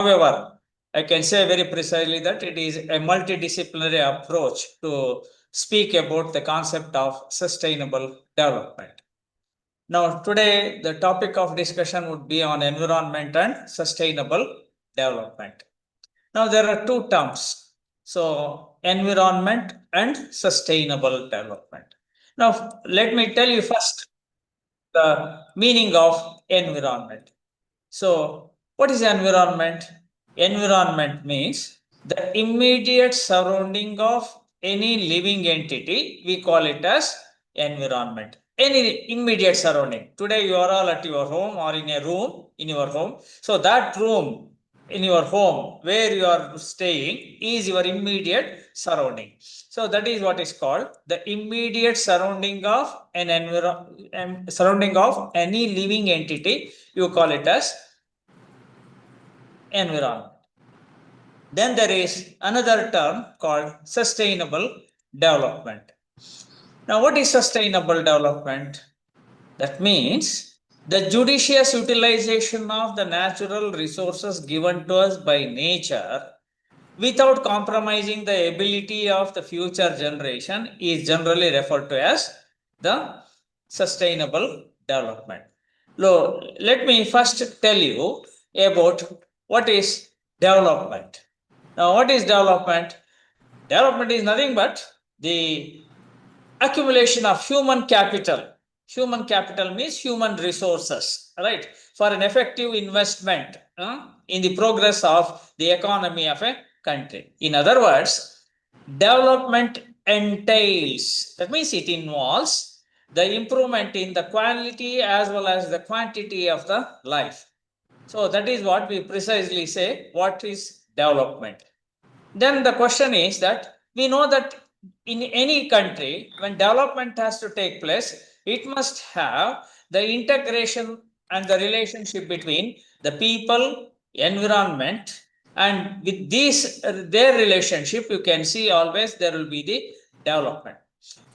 However, I can say very precisely that it is a multidisciplinary approach to speak about the concept of sustainable development. Now, today the topic of discussion would be on environment and sustainable development. Now, there are two terms. So, environment and sustainable development. Now, let me tell you first the meaning of environment. So, what is environment? Environment means the immediate surrounding of any living entity. We call it as environment. Any immediate surrounding. Today, you are all at your home or in a room in your home. So, that room in your home where you are staying is your immediate surrounding. So, that is what is called the immediate surrounding of surrounding of any living entity. You call it as environment. Then there is another term called sustainable development. Now, what is sustainable development? That means the judicious utilization of the natural resources given to us by nature without compromising the ability of the future generation is generally referred to as the sustainable development. So, let me first tell you about what is development. Now, what is development? Development is nothing but the accumulation of human capital. Human capital means human resources, right? For an effective investment in the progress of the economy of a country. In other words, development entails, that means it involves the improvement in the quality as well as the quantity of the life. So that is what we precisely say, what is development. Then the question is that we know that in any country, when development has to take place, it must have the integration and the relationship between the people, environment, and with these their relationship, you can see always there will be the development.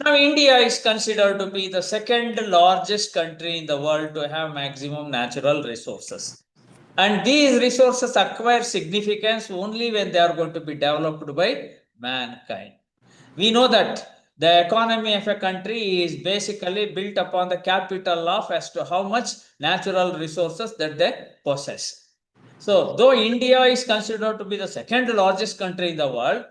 Now, India is considered to be the second largest country in the world to have maximum natural resources. And these resources acquire significance only when they are going to be developed by mankind. We know that the economy of a country is basically built upon the capital of as to how much natural resources that they possess. So, though India is considered to be the second largest country in the world,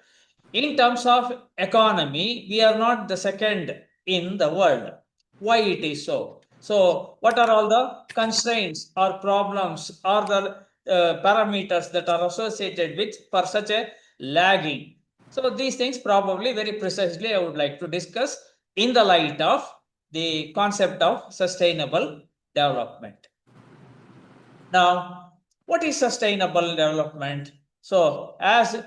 in terms of economy, we are not the second in the world. Why it is so? So, what are all the constraints or problems or the parameters that are associated with for such a lagging? So, these things probably very precisely I would like to discuss in the light of the concept of sustainable development. Now, what is sustainable development? So, as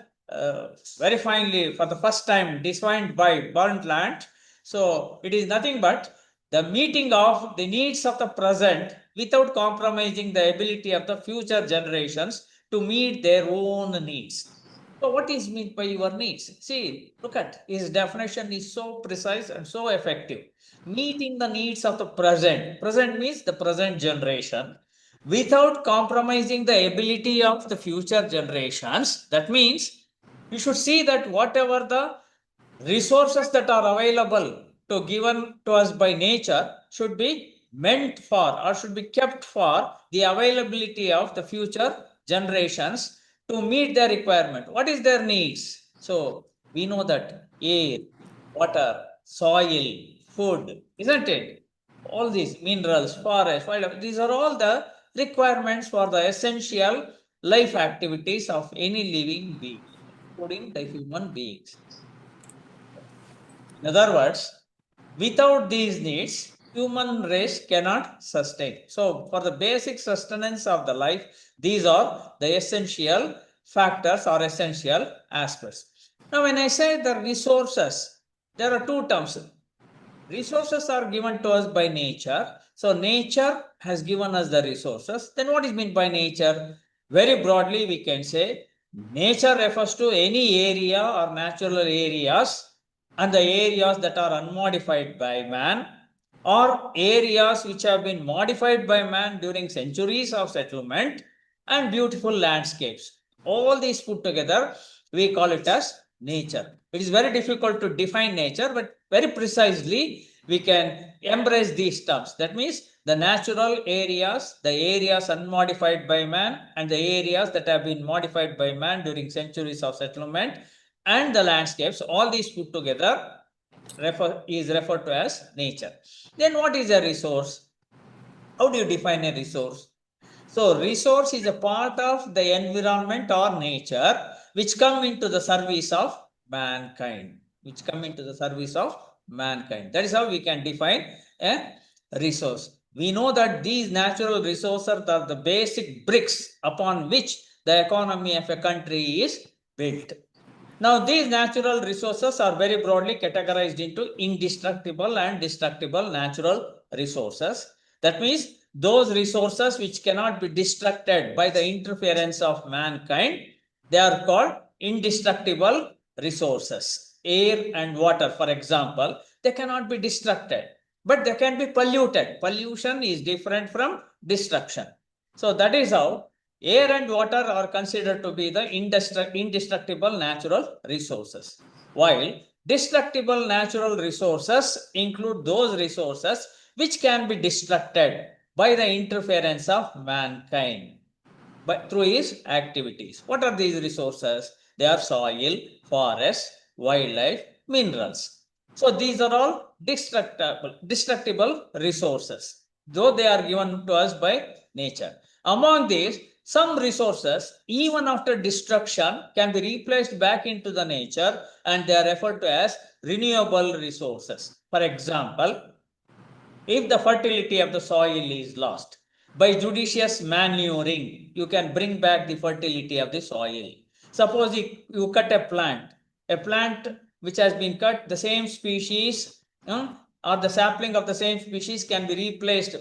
very finely for the first time defined by Brundtland, so it is nothing but the meeting of the needs of the present without compromising the ability of the future generations to meet their own needs. So, what is meant by your needs? See, look at his definition is so precise and so effective. Meeting the needs of the present. Present means the present generation without compromising the ability of the future generations. That means you should see that whatever the resources that are available to given to us by nature should be meant for or should be kept for the availability of the future generations to meet their requirement. What is their needs? So we know that air, water, soil, food, isn't it? All these minerals, forest, wildlife, these are all the requirements for the essential life activities of any living being, including the human beings. In other words, without these needs, human race cannot sustain. So, for the basic sustenance of the life, these are the essential factors or essential aspects. Now, when I say the resources, there are two terms. Resources are given to us by nature. So, nature has given us the resources. Then, what is meant by nature? Very broadly, we can say nature refers to any area or natural areas and the areas that are unmodified by man or areas which have been modified by man during centuries of settlement and beautiful landscapes. All these put together, we call it as nature. It is very difficult to define nature, but very precisely we can embrace these terms. That means the natural areas, the areas unmodified by man, and the areas that have been modified by man during centuries of settlement, and the landscapes, all these put together is referred to as nature. Then what is a resource? How do you define a resource? So resource is a part of the environment or nature which come into the service of mankind. That is how we can define a resource. We know that these natural resources are the basic bricks upon which the economy of a country is built. Now, these natural resources are very broadly categorized into indestructible and destructible natural resources. That means those resources which cannot be destructed by the interference of mankind, they are called indestructible resources. Air and water, for example, they cannot be destructed, but they can be polluted. Pollution is different from destruction. So that is how air and water are considered to be the indestructible natural resources, while destructible natural resources include those resources which can be destructed by the interference of mankind through his activities. What are these resources? They are soil, forest, wildlife, minerals. So these are all destructible resources, though they are given to us by nature. Among these, some resources, even after destruction, can be replaced back into the nature, and they are referred to as renewable resources. For example, if the fertility of the soil is lost, by judicious manuring, you can bring back the fertility of the soil. Suppose you cut a plant which has been cut, the same species or the sapling of the same species can be replaced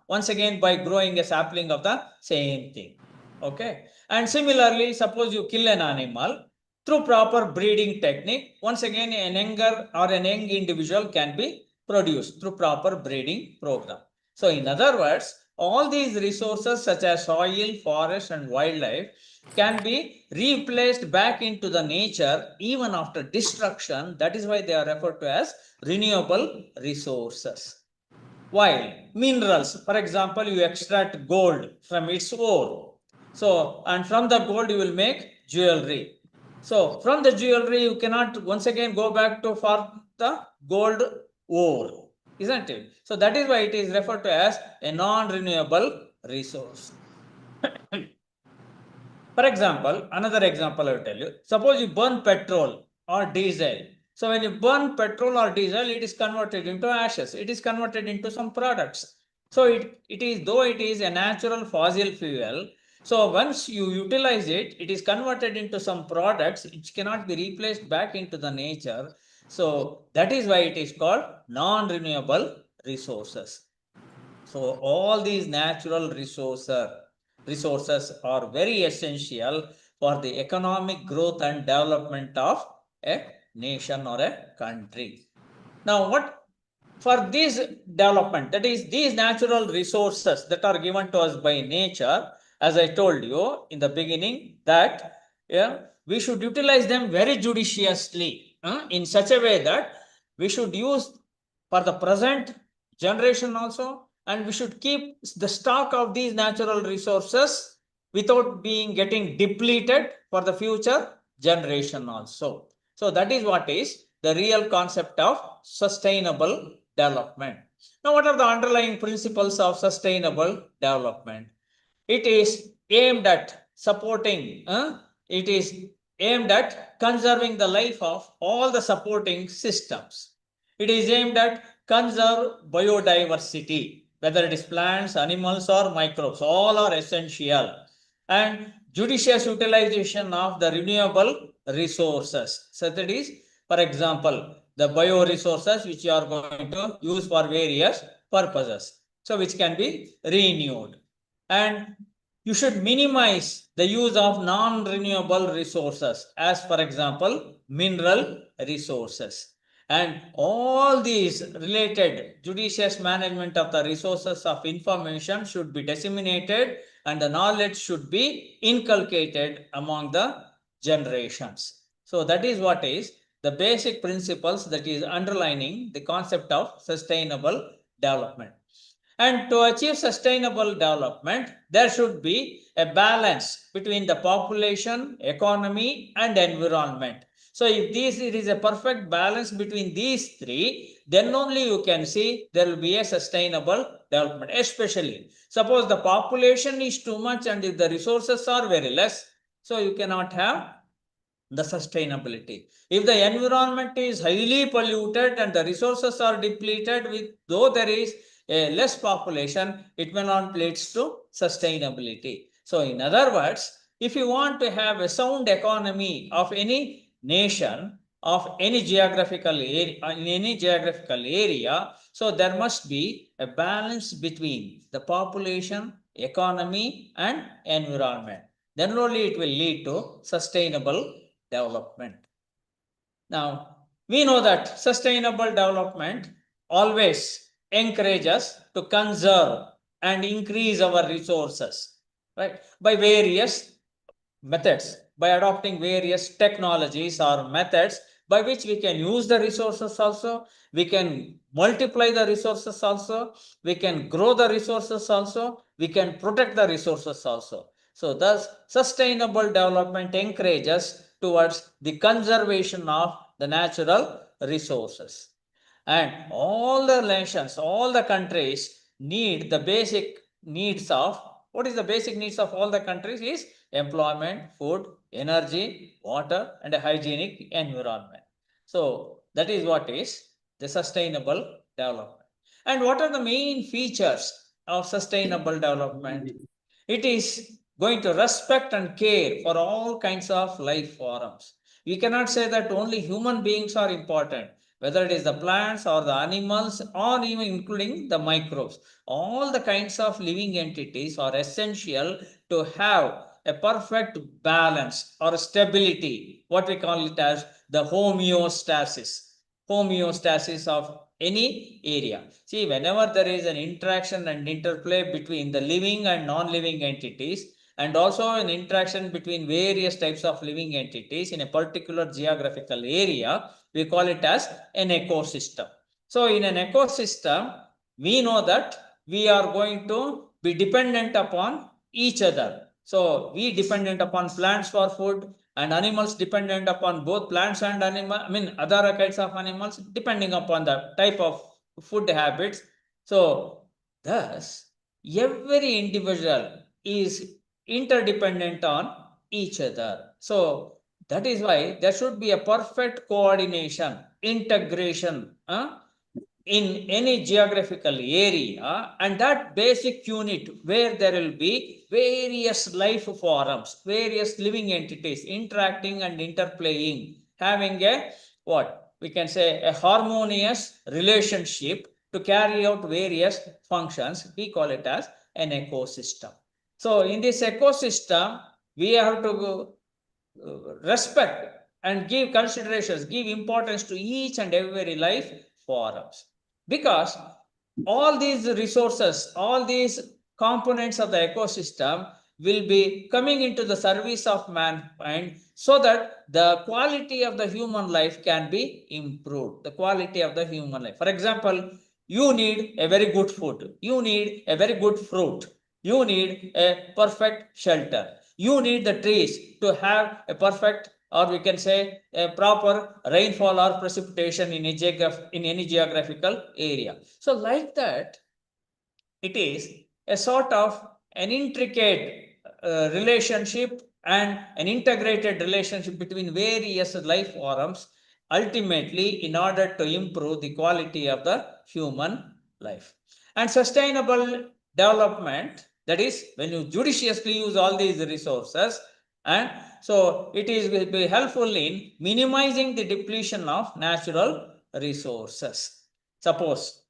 once again by growing a sapling of the same thing. Okay. And similarly, suppose you kill an animal, through proper breeding technique, once again an younger or an young individual can be produced through proper breeding program. So in other words, all these resources such as soil, forest and wildlife can be replaced back into the nature even after destruction. That is why they are referred to as renewable resources. While minerals, for example, you extract gold from its ore. So, and from the gold you will make jewelry. So, from the jewelry you cannot once again go back to for the gold ore, isn't it? So, that is why it is referred to as a non-renewable resource. For example, another example I will tell you. Suppose you burn petrol or diesel. So when you burn petrol or diesel, it is converted into ashes. It is converted into some products. So it is a natural fossil fuel. So once you utilize it, it is converted into some products which cannot be replaced back into the nature. So that is why it is called non-renewable resources. So all these natural resources are very essential for the economic growth and development of a nation or a country. Now, what for this development, that is these natural resources that are given to us by nature, as I told you in the beginning, that we should utilize them very judiciously in such a way that we should use for the present generation also, and we should keep the stock of these natural resources without getting depleted for the future generation also. So that is what is the real concept of sustainable development. Now, what are the underlying principles of sustainable development? It is aimed at supporting, it is aimed at conserving the life of all the supporting systems. It is aimed at conserve biodiversity, whether it is plants, animals or microbes, all are essential. And judicious utilization of the renewable resources. So that is, for example, the bioresources which you are going to use for various purposes. So which can be renewed. And you should minimize the use of non-renewable resources, as for example, mineral resources. And all these related judicious management of the resources of information should be disseminated and the knowledge should be inculcated among the generations. So that is what is the basic principles that is underlining the concept of sustainable development. And to achieve sustainable development, there should be a balance between the population, economy, and environment. So if it is a perfect balance between these three, then only you can see there will be a sustainable development. Especially, suppose the population is too much and if the resources are very less, so you cannot have the sustainability. If the environment is highly polluted and the resources are depleted, with though there is a less population, it may not lead to sustainability. So in other words, if you want to have a sound economy of any nation, of any geographical area, in any geographical area, so there must be a balance between the population, economy, and environment. Then only it will lead to sustainable development. Now, we know that sustainable development always encourages to conserve and increase our resources, right? By various methods, by adopting various technologies or methods by which we can use the resources also, we can multiply the resources also, we can grow the resources also, we can protect the resources also. So thus sustainable development encourages towards the conservation of the natural resources. And all the nations, all the countries need the basic needs of, what is the basic needs of all the countries is employment, food, energy, water, and a hygienic environment. So that is what is the sustainable development. And what are the main features of sustainable development? It is going to respect and care for all kinds of life forms. We cannot say that only human beings are important, whether it is the plants or the animals or even including the microbes. All the kinds of living entities are essential to have a perfect balance or stability, what we call it as the homeostasis of any area. See, whenever there is an interaction and interplay between the living and non-living entities, and also an interaction between various types of living entities in a particular geographical area, we call it as an ecosystem. So in an ecosystem, we know that we are going to be dependent upon each other. So we dependent upon plants for food, and animals dependent upon both plants and other kinds of animals depending upon the type of food habits. So thus every individual is interdependent on each other. So that is why there should be a perfect coordination, integration in any geographical area, and that basic unit where there will be various life forms, various living entities interacting and interplaying, having a what we can say a harmonious relationship to carry out various functions. We call it as an ecosystem. So in this ecosystem, we have to respect and give considerations, give importance to each and every life forms. Because all these resources, all these components of the ecosystem will be coming into the service of mankind so that the quality of the human life can be improved. The quality of the human life. For example, you need a very good food, you need a very good fruit, you need a perfect shelter, you need the trees to have a perfect, or we can say a proper rainfall or precipitation in any geographical area. So like that, it is a sort of an intricate relationship and an integrated relationship between various life forms, ultimately in order to improve the quality of the human life. And sustainable development, that is when you judiciously use all these resources, and so it is will be helpful in minimizing the depletion of natural resources. Suppose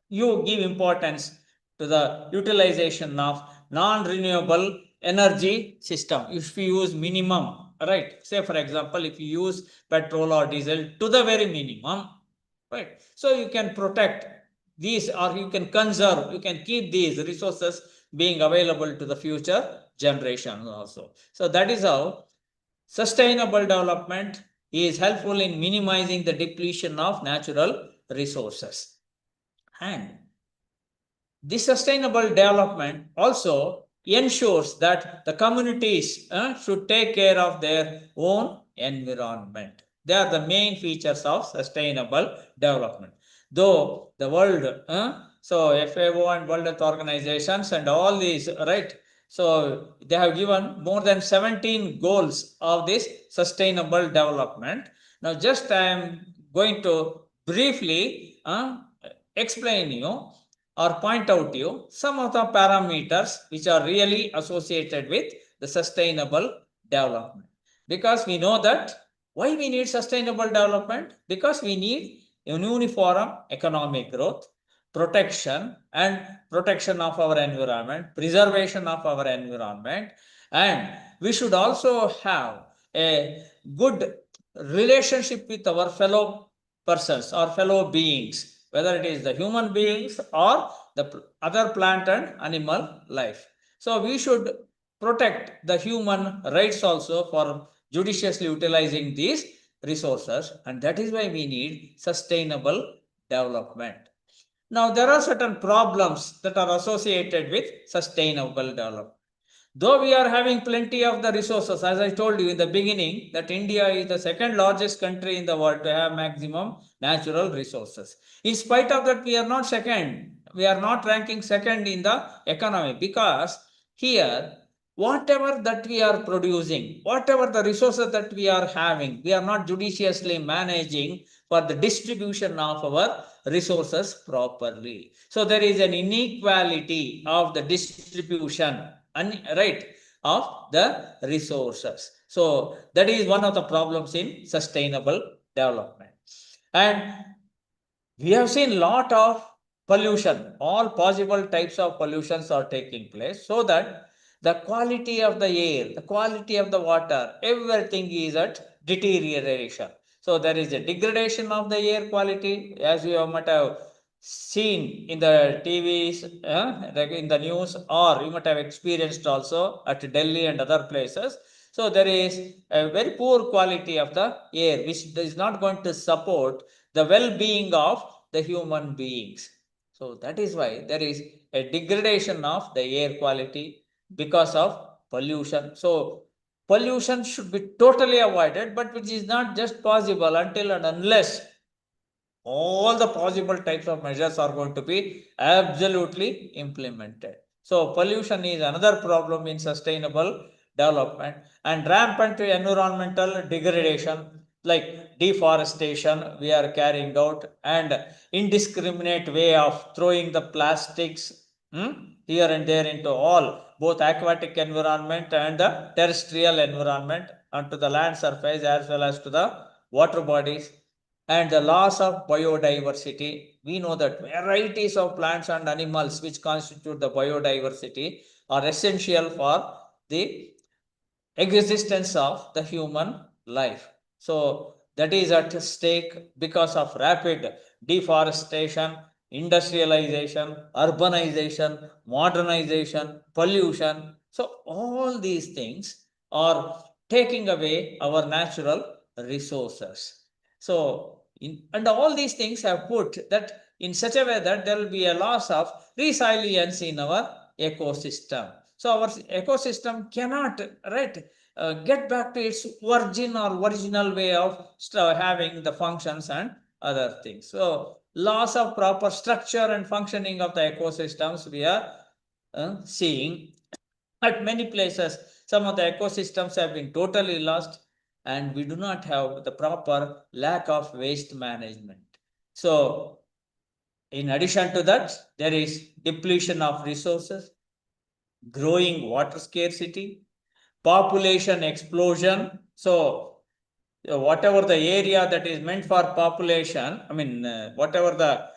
you give importance to the utilization of non-renewable energy system. If you use minimum, right? Say for example, if you use petrol or diesel to the very minimum, right? So you can protect these, or you can conserve, you can keep these resources being available to the future generations also. So that is how sustainable development is helpful in minimizing the depletion of natural resources. And this sustainable development also ensures that the communities should take care of their own environment. They are the main features of sustainable development. Though the world, so FAO and World Health Organizations and all these, right? So they have given more than 17 goals of this sustainable development. Now, just I am going to briefly explain you or point out to you some of the parameters which are really associated with the sustainable development. Because we know that why we need sustainable development? Because we need a uniform economic growth, protection of our environment, preservation of our environment, and we should also have a good relationship with our fellow persons or fellow beings, whether it is the human beings or the other plant and animal life. So we should protect the human rights also for judiciously utilizing these resources, and that is why we need sustainable development. Now, there are certain problems that are associated with sustainable development. Though we are having plenty of the resources, as I told you in the beginning, that India is the second largest country in the world to have maximum natural resources. In spite of that, we are not second. We are not ranking second in the economy, because here, whatever that we are producing, whatever the resources that we are having, we are not judiciously managing for the distribution of our resources properly. So there is an inequality of the distribution, right, of the resources. So that is one of the problems in sustainable development. And we have seen lot of pollution. All possible types of pollutions are taking place, so that the quality of the air, the quality of the water, everything is at deterioration. So there is a degradation of the air quality, as you might have seen in the TVs, in the news, or you might have experienced also at Delhi and other places. So there is a very poor quality of the air, which is not going to support the well-being of the human beings. So that is why there is a degradation of the air quality because of pollution. So pollution should be totally avoided, but which is not just possible until and unless all the possible types of measures are going to be absolutely implemented. So pollution is another problem in sustainable development, and rampant environmental degradation like deforestation we are carrying out, and indiscriminate way of throwing the plastics here and there into all both aquatic environment and the terrestrial environment, onto the land surface as well as to the water bodies, and the loss of biodiversity. We know that varieties of plants and animals which constitute the biodiversity are essential for the existence of the human life. So that is at stake because of rapid deforestation, industrialization, urbanization, modernization, pollution. So all these things are taking away our natural resources. So and all these things have put that in such a way that there will be a loss of resilience in our ecosystem. So our ecosystem cannot, right, get back to its original way of having the functions and other things. So loss of proper structure and functioning of the ecosystems we are seeing at many places. Some of the ecosystems have been totally lost, and we do not have the proper lack of waste management. So in addition to that, there is depletion of resources, growing water scarcity, population explosion. So whatever the area that is meant for population, whatever the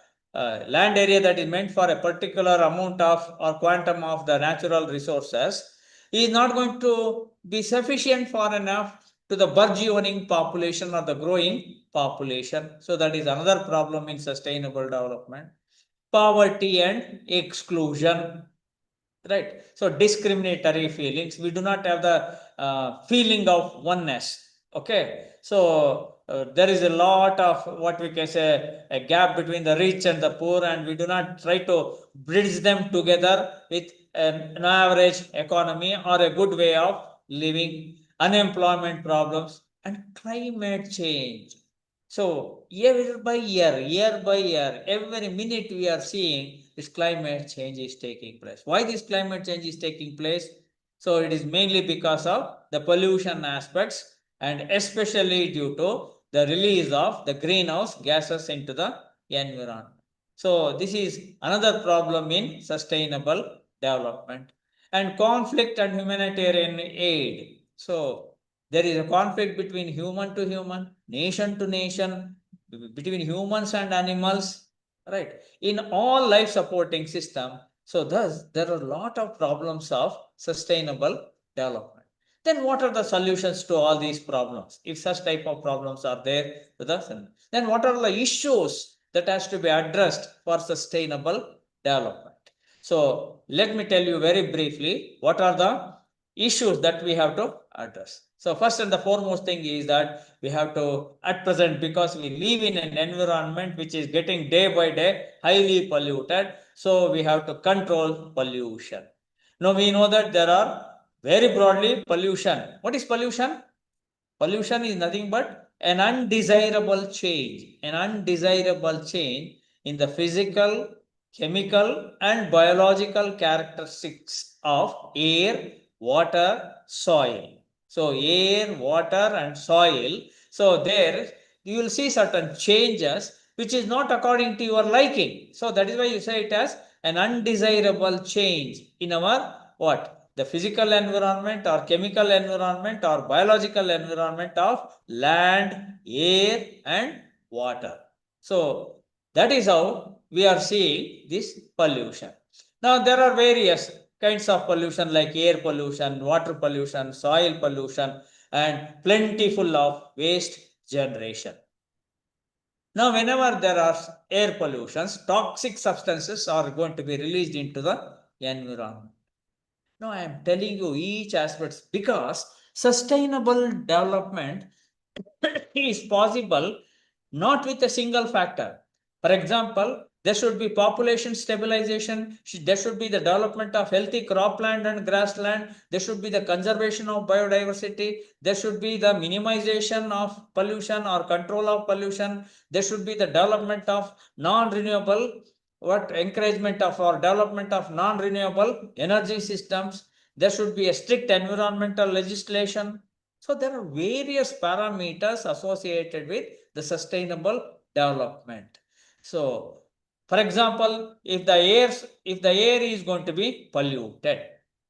land area that is meant for a particular amount of or quantum of the natural resources is not going to be sufficient for enough to the burgeoning population or the growing population. So that is another problem in sustainable development. Poverty and exclusion, right? So discriminatory feelings. We do not have the feeling of oneness. Okay, so there is a lot of what we can say a gap between the rich and the poor, and we do not try to bridge them together with an average economy or a good way of living. Unemployment problems and climate change. So year by year, every minute we are seeing this climate change is taking place. Why this climate change is taking place? So it is mainly because of the pollution aspects and especially due to the release of the greenhouse gases into the environment. So this is another problem in sustainable development and conflict and humanitarian aid. So there is a conflict between human to human, nation to nation, between humans and animals, right? In all life supporting system. So thus there are a lot of problems of sustainable development. Then what are the solutions to all these problems? If such type of problems are there with us, then what are the issues that has to be addressed for sustainable development? So let me tell you very briefly what are the issues that we have to address. So first and the foremost thing is that we have to, at present, because we live in an environment which is getting day by day highly polluted, so we have to control pollution. Now we know that there are very broadly pollution. What is pollution? Pollution is nothing but an undesirable change in the physical, chemical, and biological characteristics of air, water, soil. So, air, water, and soil. So, there you will see certain changes which is not according to your liking. So, that is why you say it as an undesirable change in our what? The physical environment or chemical environment or biological environment of land, air, and water. So that is how we are seeing this pollution. Now there are various kinds of pollution like air pollution, water pollution, soil pollution, and plentiful of waste generation. Now, whenever there are air pollutions, toxic substances are going to be released into the environment. No, I am telling you each aspect because sustainable development is possible not with a single factor. For example, there should be population stabilization, there should be the development of healthy cropland and grassland, there should be the conservation of biodiversity, there should be the minimization of pollution or control of pollution, there should be the development of non-renewable what encouragement of or development of non-renewable energy systems. There should be a strict environmental legislation. So there are various parameters associated with the sustainable development. So, for example, if the air is going to be polluted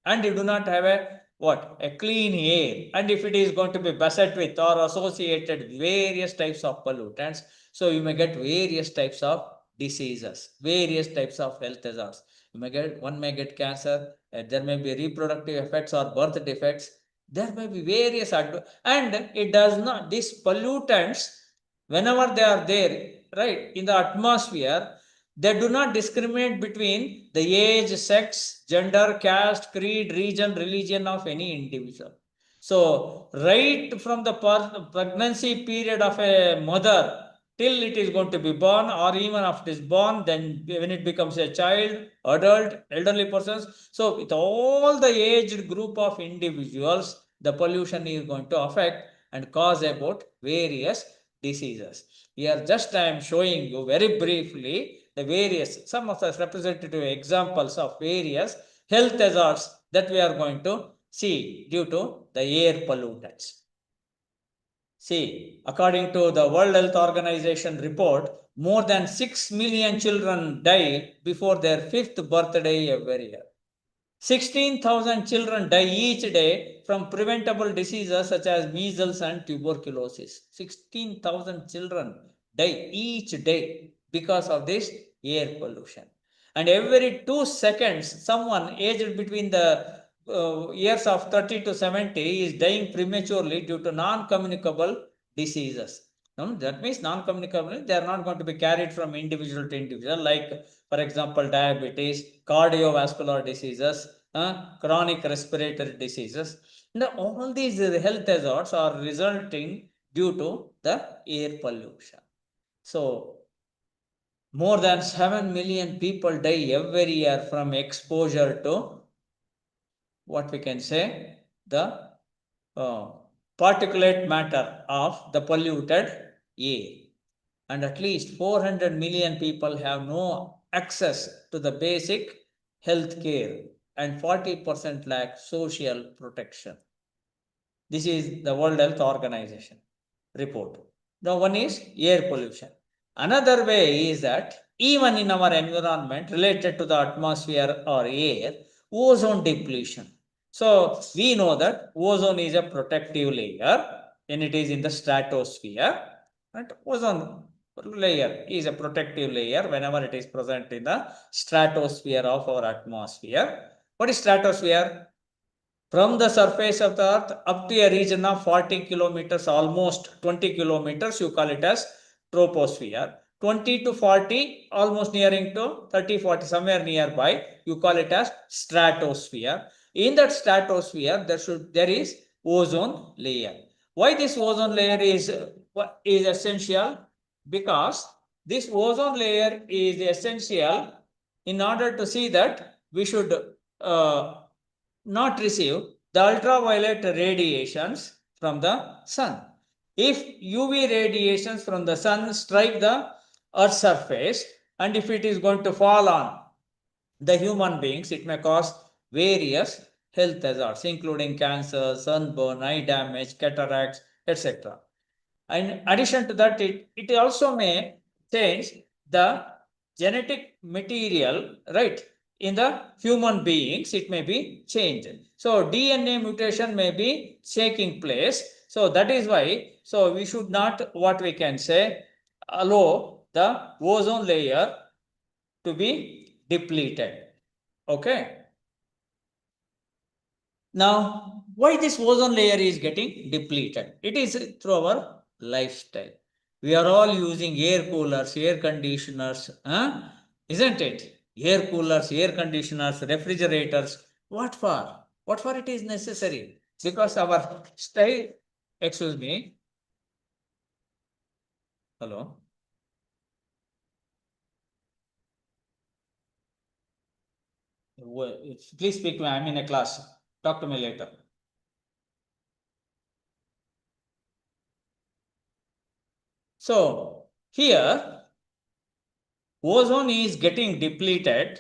and you do not have a clean air, and if it is going to be beset with or associated with various types of pollutants, so you may get various types of diseases, various types of health hazards. One may get cancer, there may be reproductive effects or birth defects. There may be various and it does not, these pollutants, whenever they are there, right, in the atmosphere, they do not discriminate between the age, sex, gender, caste, creed, region, religion of any individual. So, right from the pregnancy period of a mother till it is going to be born, or even after it is born, then when it becomes a child, adult, elderly persons. So with all the aged group of individuals, the pollution is going to affect and cause about various diseases. Here just I am showing you very briefly the various, some of the representative examples of various health hazards that we are going to see due to the air pollutants. See, according to the World Health Organization report, more than 6 million children die before their 5th birthday every year. 16,000 children die each day from preventable diseases such as measles and tuberculosis. 16,000 children die each day because of this air pollution. And every 2 seconds, someone aged between the years of 30 to 70 is dying prematurely due to non-communicable diseases. That means non-communicable, they are not going to be carried from individual to individual, like, for example, diabetes, cardiovascular diseases, chronic respiratory diseases. Now, all these health hazards are resulting due to the air pollution. So, more than 7 million people die every year from exposure to what we can say the particulate matter of the polluted air, and at least 400 million people have no access to the basic health care, and 40% lack social protection. This is the World Health Organization report. Now, one is air pollution. Another way is that even in our environment related to the atmosphere or air, ozone depletion. So, we know that ozone is a protective layer when it is in the stratosphere, and ozone layer is a protective layer whenever it is present in the stratosphere of our atmosphere. What is stratosphere? From the surface of the earth up to a region of 40 kilometers, almost 20 kilometers, you call it as troposphere. 20 to 40, almost nearing to 30, 40, somewhere nearby, you call it as stratosphere. In that stratosphere, there is ozone layer. Why this ozone layer is essential? Because this ozone layer is essential in order to see that we should not receive the ultraviolet radiations from the sun. If UV radiations from the sun strike the earth's surface, and if it is going to fall on the human beings, it may cause various health hazards, including cancer, sunburn, eye damage, cataracts, etc. In addition to that, it also may change the genetic material, right? In the human beings, it may be changed. So, DNA mutation may be taking place. So, that is why, so we should not, what we can say, allow the ozone layer to be depleted. Okay. Now, why this ozone layer is getting depleted? It is through our lifestyle. We are all using air coolers, air conditioners, isn't it? Air coolers, air conditioners, refrigerators. What for? What for it is necessary? Because our style, excuse me. Hello. Please speak to me. I'm in a class. Talk to me later. So, here ozone is getting depleted,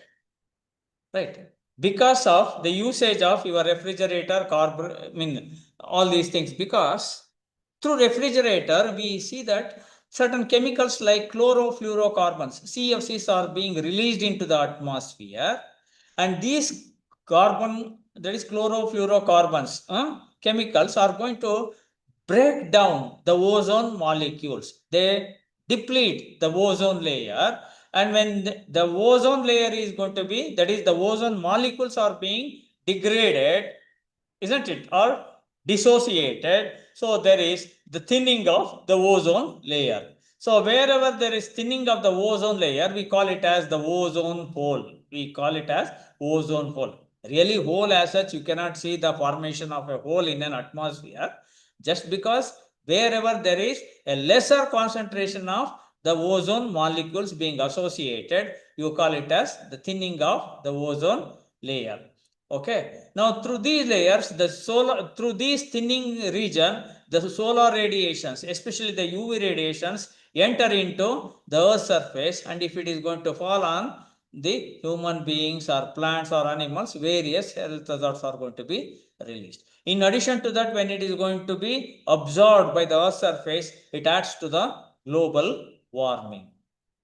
right, because of the usage of your refrigerator, all these things. Because through refrigerator we see that certain chemicals like chlorofluorocarbons, CFCs, are being released into the atmosphere, and these carbon, that is chlorofluorocarbons, chemicals are going to break down the ozone molecules. They deplete the ozone layer, and when the ozone layer is going to be, that is the ozone molecules are being degraded, isn't it, or dissociated, so there is the thinning of the ozone layer. So wherever there is thinning of the ozone layer, we call it as the ozone hole. We call it as ozone hole. Really, hole as such, you cannot see the formation of a hole in an atmosphere, just because wherever there is a lesser concentration of the ozone molecules being associated, you call it as the thinning of the ozone layer. Okay. Now, through these layers, through these thinning region, the solar radiations, especially the UV radiations, enter into the Earth's surface, and if it is going to fall on the human beings or plants or animals, various health hazards are going to be released. In addition to that, when it is going to be absorbed by the Earth's surface, it adds to the global warming.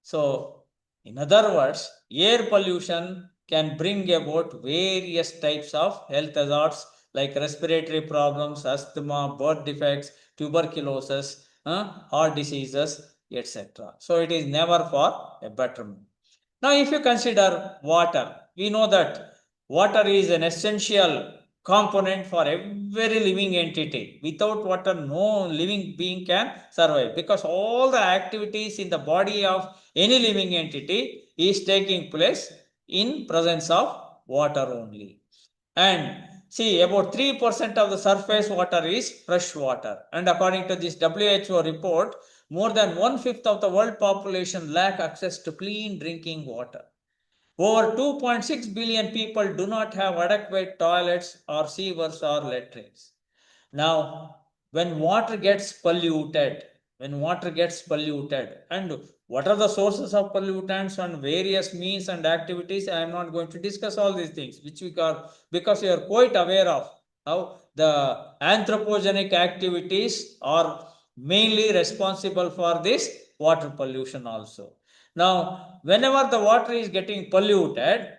So, in other words, air pollution can bring about various types of health hazards like respiratory problems, asthma, birth defects, tuberculosis, heart diseases, etc. So, it is never for a betterment. Now, if you consider water, we know that water is an essential component for every living entity. Without water, no living being can survive, because all the activities in the body of any living entity is taking place in presence of water only. And see, about 3% of the surface water is fresh water. And according to this WHO report, more than 1/5 of the world population lack access to clean drinking water. Over 2.6 billion people do not have adequate toilets or sewers or latrines. Now, when water gets polluted, and what are the sources of pollutants and various means and activities, I am not going to discuss all these things, which we are, because you are quite aware of how the anthropogenic activities are mainly responsible for this water pollution also. Now, whenever the water is getting polluted,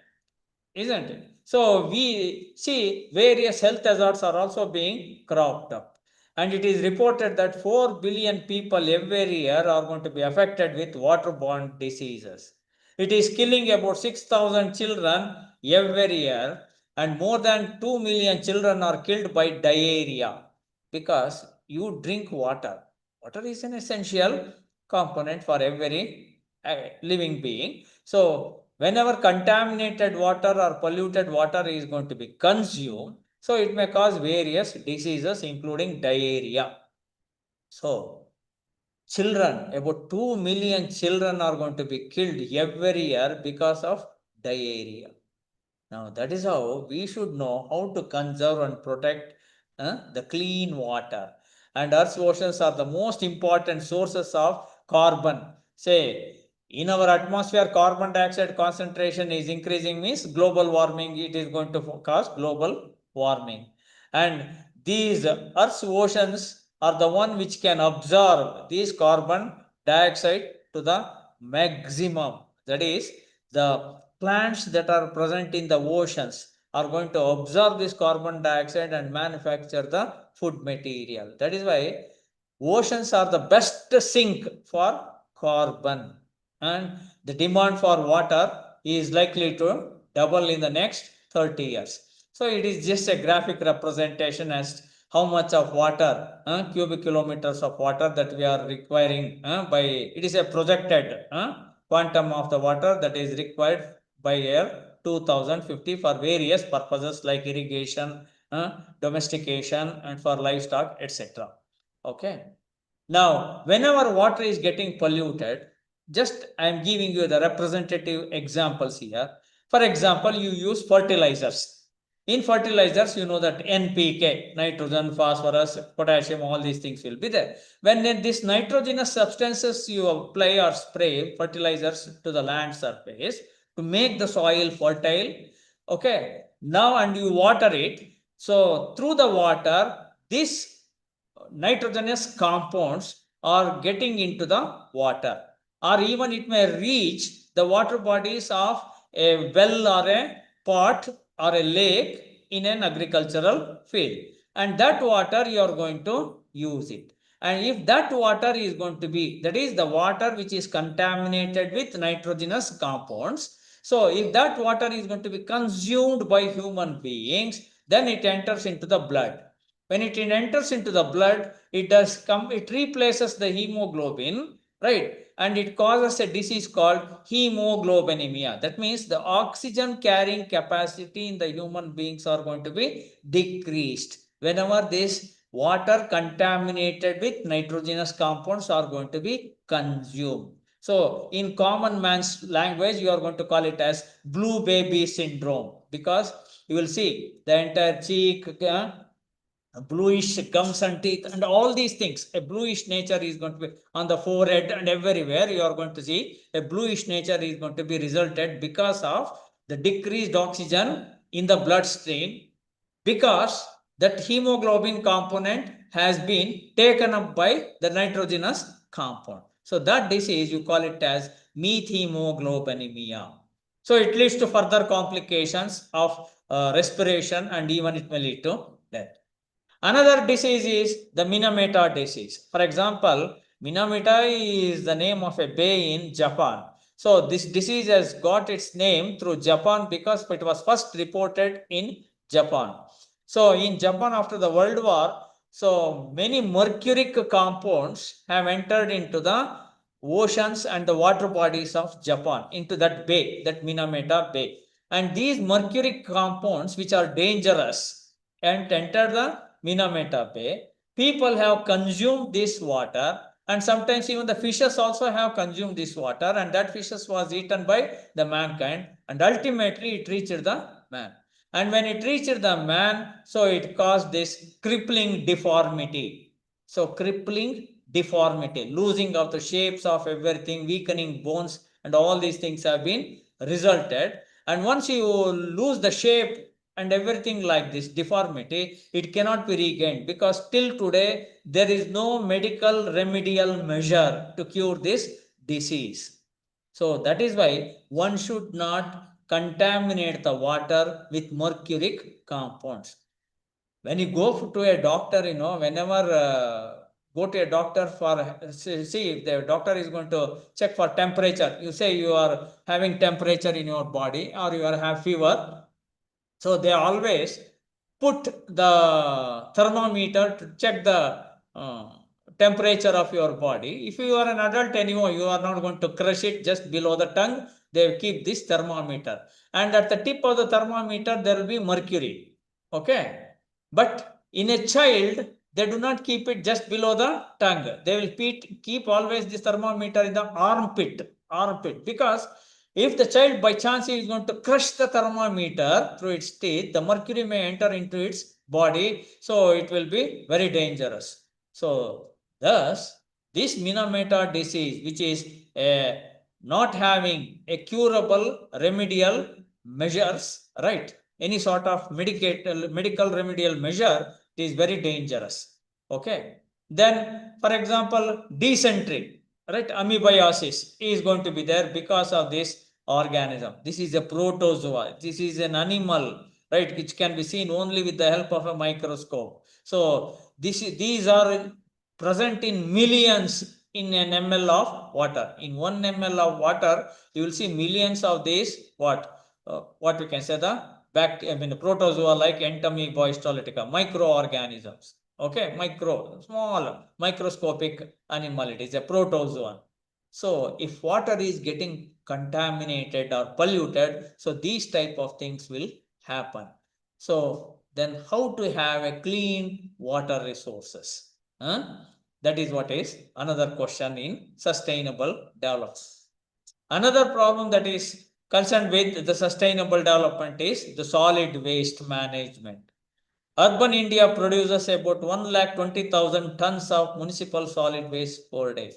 isn't it? So we see various health hazards are also being cropped up. And it is reported that 4 billion people every year are going to be affected with waterborne diseases. It is killing about 6,000 children every year, and more than 2 million children are killed by diarrhea because you drink water. Water is an essential component for every living being. So, whenever contaminated water or polluted water is going to be consumed, so it may cause various diseases, including diarrhea. So, children, about 2 million children are going to be killed every year because of diarrhea. Now, that is how we should know how to conserve and protect the clean water. And Earth's oceans are the most important sources of carbon. Say, in our atmosphere, carbon dioxide concentration is increasing, means global warming, it is going to cause global warming. And these Earth's oceans are the one which can absorb this carbon dioxide to the maximum. That is, the plants that are present in the oceans are going to absorb this carbon dioxide and manufacture the food material. That is why oceans are the best sink for carbon, and the demand for water is likely to double in the next 30 years. So it is just a graphic representation as how much of water, cubic kilometers of water that we are requiring by, it is a projected quantum of the water that is required by year 2050 for various purposes like irrigation, domestication, and for livestock, etc. Okay. Now, whenever water is getting polluted, just I am giving you the representative examples here. For example, you use fertilizers. In fertilizers, you know that NPK, nitrogen, phosphorus, potassium, all these things will be there. When these nitrogenous substances you apply or spray fertilizers to the land surface to make the soil fertile, okay, now and you water it. So through the water, this nitrogenous compounds are getting into the water, or even it may reach the water bodies of a well or a pot or a lake in an agricultural field, and that water you are going to use it. And if that water is going to be, that is the water which is contaminated with nitrogenous compounds, so if that water is going to be consumed by human beings, then it enters into the blood. When it enters into the blood, it replaces the hemoglobin, right? And it causes a disease called hemoglobinemia. That means the oxygen carrying capacity in the human beings are going to be decreased whenever this water contaminated with nitrogenous compounds are going to be consumed. So in common man's language, you are going to call it as blue baby syndrome, because you will see the entire cheek, bluish gums and teeth and all these things. A bluish nature is going to be on the forehead, and everywhere you are going to see a bluish nature is going to be resulted because of the decreased oxygen in the bloodstream, because that hemoglobin component has been taken up by the nitrogenous compound. So that disease you call it as methemoglobinemia. So it leads to further complications of respiration, and even it may lead to death. Another disease is the Minamata disease. For example, Minamata is the name of a bay in Japan. So this disease has got its name through Japan because it was first reported in Japan. So in Japan after the World War, so many mercuric compounds have entered into the oceans and the water bodies of Japan, into that bay, that Minamata Bay. and these mercury compounds which are dangerous and enter the Minamata Bay. People have consumed this water, and sometimes even the fishes also have consumed this water, and that fishes was eaten by the mankind, and ultimately it reached the man. And when it reached the man, so it caused this crippling deformity. So crippling deformity, losing of the shapes of everything, weakening bones, and all these things have been resulted. And once you lose the shape and everything like this deformity, it cannot be regained, because till today there is no medical remedial measure to cure this disease. So that is why one should not contaminate the water with mercuric compounds. When you go to a doctor, whenever go to a doctor for, see if the doctor is going to check for temperature, you say you are having temperature in your body or you are have fever, so they always put the thermometer to check the temperature of your body. If you are an adult anymore, you are not going to crush it just below the tongue. They keep this thermometer, and at the tip of the thermometer there will be mercury. Okay, but in a child they do not keep it just below the tongue. They will keep always this thermometer in the armpit, because if the child by chance is going to crush the thermometer through its teeth, the mercury may enter into its body, so it will be very dangerous. So, thus, this Minamata disease, which is not having a curable remedial measures, right? Any sort of medical remedial measure, it is very dangerous. Okay. Then, for example, dysentery, right? Amoebiasis is going to be there because of this organism. This is a protozoa. This is an animal, right, which can be seen only with the help of a microscope. So these are present in millions in an ml of water. In 1 ml of water, you will see millions of these what we can say the protozoa like Entamoeba histolytica, microorganisms. Okay, small microscopic animal. It is a protozoan. So if water is getting contaminated or polluted, so these type of things will happen. So then how to have a clean water resources? Huh? That is what is another question in sustainable development. Another problem that is concerned with the sustainable development is the solid waste management. Urban India produces about 1,20,000 tons of municipal solid waste per day.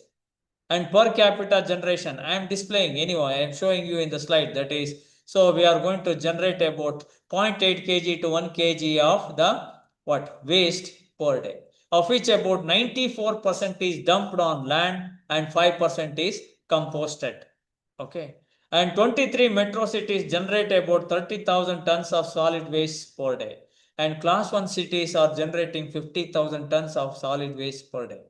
And per capita generation, I am displaying anyway, I am showing you in the slide, that is, so we are going to generate about 0.8 kg to 1 kg of the waste per day, of which about 94% is dumped on land and 5% is composted. Okay, and 23 metro cities generate about 30,000 tons of solid waste per day, and class 1 cities are generating 50,000 tons of solid waste per day.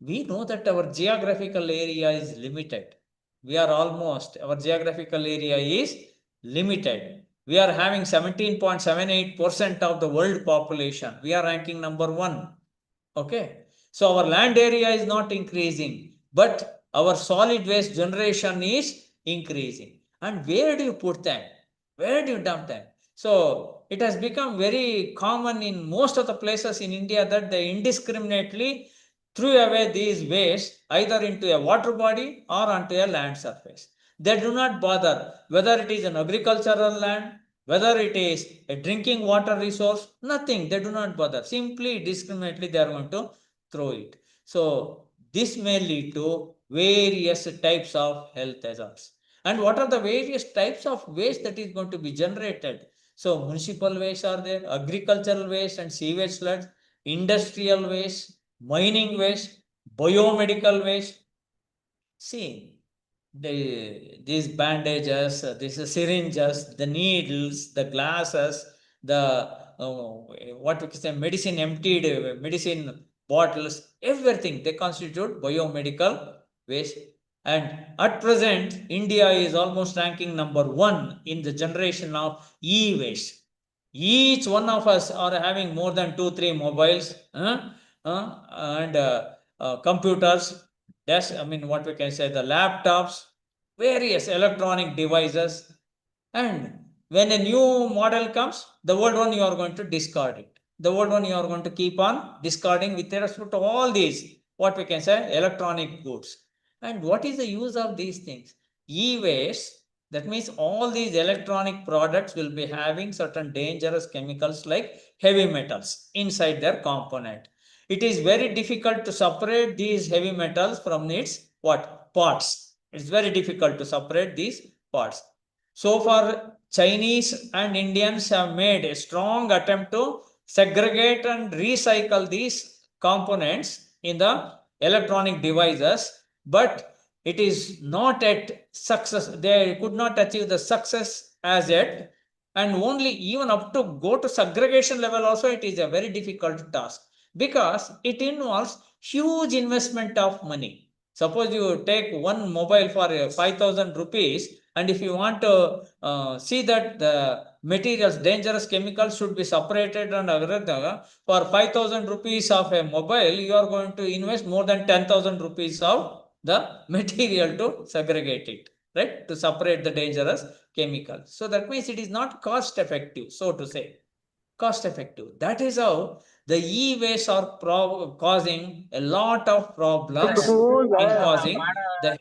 We know that our geographical area is limited. Our geographical area is limited. We are having 17.78% of the world population. We are ranking number 1. Okay. So our land area is not increasing, but our solid waste generation is increasing. And where do you put them? Where do you dump them? So it has become very common in most of the places in India that they indiscriminately threw away these waste either into a water body or onto a land surface. They do not bother whether it is an agricultural land, whether it is a drinking water resource, nothing. They do not bother. Simply, discriminately, they are going to throw it. So, this may lead to various types of health hazards. And what are the various types of waste that is going to be generated? So, municipal waste are there, agricultural waste and sewage sludge, industrial waste, mining waste, biomedical waste. See, these bandages, these syringes, the needles, the glasses, the what we can say medicine emptied medicine bottles, everything they constitute biomedical waste. And at present, India is almost ranking number 1 in the generation of e-waste. Each one of us are having more than 2-3 mobiles and computers. Yes, what we can say, the laptops, various electronic devices, and when a new model comes, the old one you are going to discard it. The old one you are going to keep on discarding with respect to all these, what we can say, electronic goods. And what is the use of these things? E-waste, that means all these electronic products will be having certain dangerous chemicals like heavy metals inside their component. It is very difficult to separate these heavy metals from its what? Parts. It's very difficult to separate these parts. So far, Chinese and Indians have made a strong attempt to segregate and recycle these components in the electronic devices, but it is not yet success. They could not achieve the success as yet, and only even up to go to segregation level also it is a very difficult task because it involves huge investment of money. Suppose you take one mobile for 5,000 rupees, and if you want to see that the materials, dangerous chemicals should be separated and for 5,000 rupees of a mobile, you are going to invest more than 10,000 rupees of the material to segregate it, right? To separate the dangerous chemicals. So that means it is not cost effective, so to say. Cost effective. That is how the e-waste are causing a lot of problems in causing the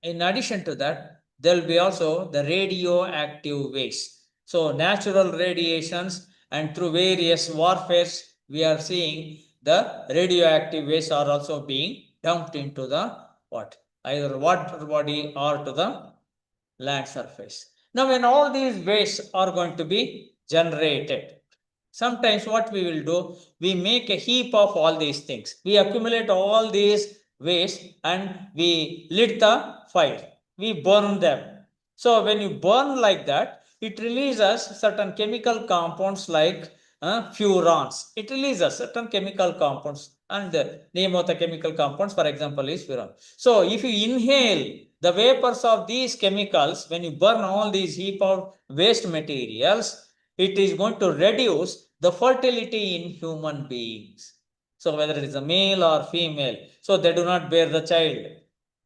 in addition to that, there will be also the radioactive waste. So natural radiations and through various warfares, we are seeing the radioactive waste are also being dumped into the what? Either water body or to the land surface. Now, when all these wastes are going to be generated, sometimes what we will do, we make a heap of all these things. We accumulate all these waste and we lit the fire. We burn them. So when you burn like that, it releases certain chemical compounds like furans. It releases certain chemical compounds, and the name of the chemical compounds, for example, is furan. So if you inhale the vapors of these chemicals, when you burn all these heap of waste materials, it is going to reduce the fertility in human beings. So whether it is a male or female, so they do not bear the child,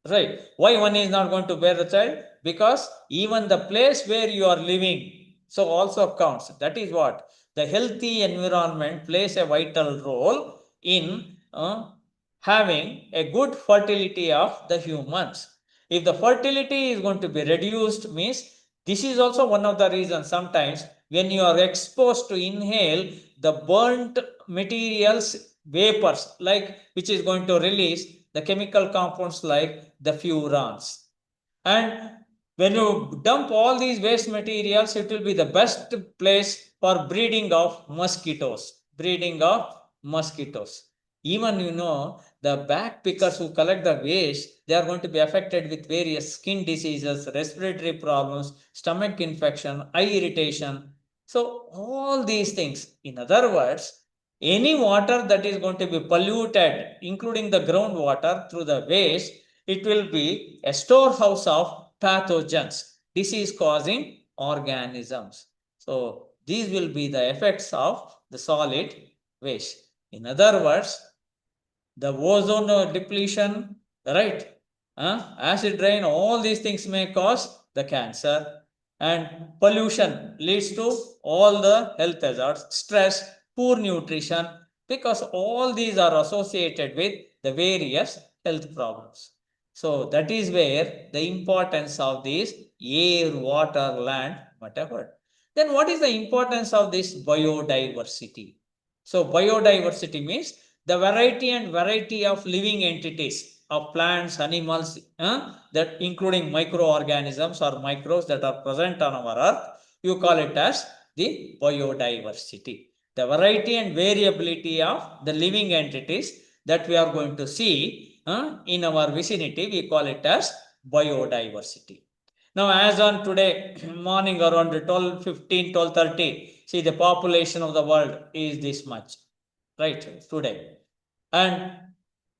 right? Why one is not going to bear the child? Because even the place where you are living, so also counts. That is what the healthy environment plays a vital role in having a good fertility of the humans. If the fertility is going to be reduced, means this is also one of the reasons sometimes when you are exposed to inhale the burnt materials vapors, like which is going to release the chemical compounds like the furans. And when you dump all these waste materials, it will be the best place for breeding of mosquitoes. Breeding of mosquitoes. Even the bag pickers who collect the waste, they are going to be affected with various skin diseases, respiratory problems, stomach infection, eye irritation. So all these things, in other words, any water that is going to be polluted, including the groundwater through the waste, it will be a storehouse of pathogens, disease causing organisms. So these will be the effects of the solid waste. In other words, the ozone depletion, right? Acid rain, all these things may cause the cancer, and pollution leads to all the health hazards, stress, poor nutrition, because all these are associated with the various health problems. So that is where the importance of this air, water, land, whatever. Then what is the importance of this biodiversity? So biodiversity means the variety of living entities of plants, animals, that including microorganisms or microbes that are present on our earth, you call it as the biodiversity. The variety and variability of the living entities that we are going to see in our vicinity, we call it as biodiversity. Now, as on today morning around 12:15, 12:30, see the population of the world is this much, right, today. And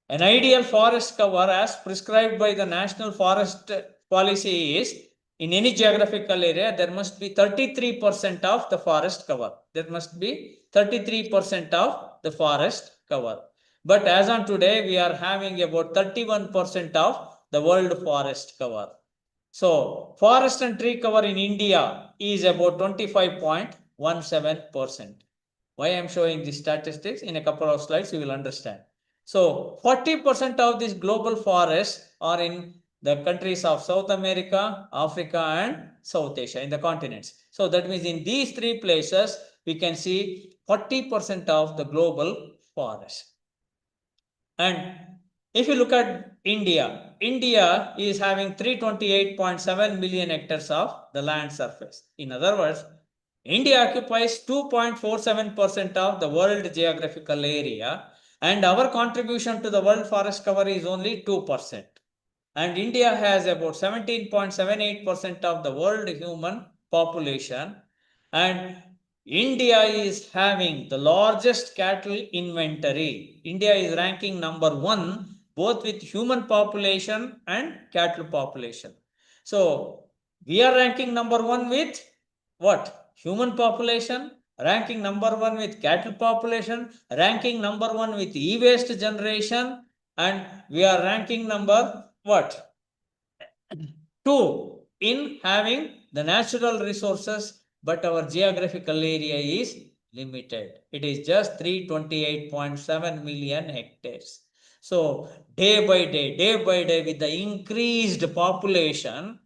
an ideal forest cover as prescribed by the National Forest Policy is, in any geographical area, there must be 33% of the forest cover. There must be 33% of the forest cover. But as on today, we are having about 31% of the world forest cover. So forest and tree cover in India is about 25.17%. Why I am showing these statistics in a couple of slides, you will understand. So 40% of these global forests are in the countries of South America, Africa, and South Asia, in the continents. So that means in these three places, we can see 40% of the global forest. And if you look at India, India is having 328.7 million hectares of the land surface. In other words, India occupies 2.47% of the world geographical area, and our contribution to the world forest cover is only 2%. And India has about 17.78% of the world human population, and India is having the largest cattle inventory. India is ranking number 1 both with human population and cattle population. So we are ranking number 1 with what? Human population, ranking number 1 with cattle population, ranking number 1 with e-waste generation, and we are ranking number what? 2 in having the natural resources, but our geographical area is limited. It is just 328.7 million hectares. So day by day, with the increased population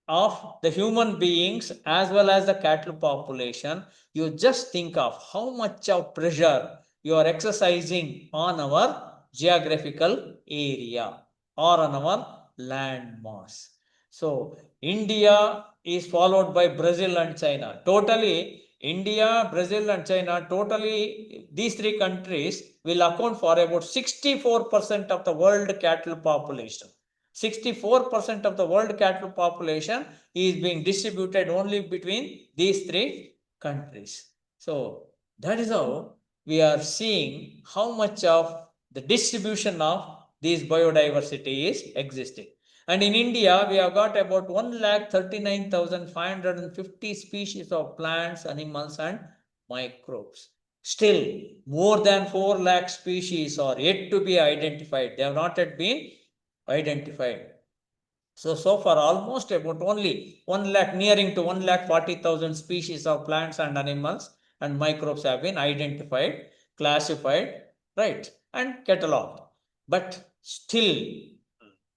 of the human beings as well as the cattle population, you just think of how much of pressure you are exercising on our geographical area or on our land mass. So India is followed by Brazil and China. Totally, India, Brazil and China, totally these three countries will account for about 64% of the world cattle population. 64% of the world cattle population is being distributed only between these three countries. So that is how we are seeing how much of the distribution of this biodiversity is existing. And in India, we have got about 1,39,550 species of plants, animals, and microbes. Still, more than 4 lakh species are yet to be identified. They have not yet been identified. So far almost about only 1 lakh, nearing to 1,40,000 species of plants and animals and microbes have been identified, classified, right, and catalogued. But still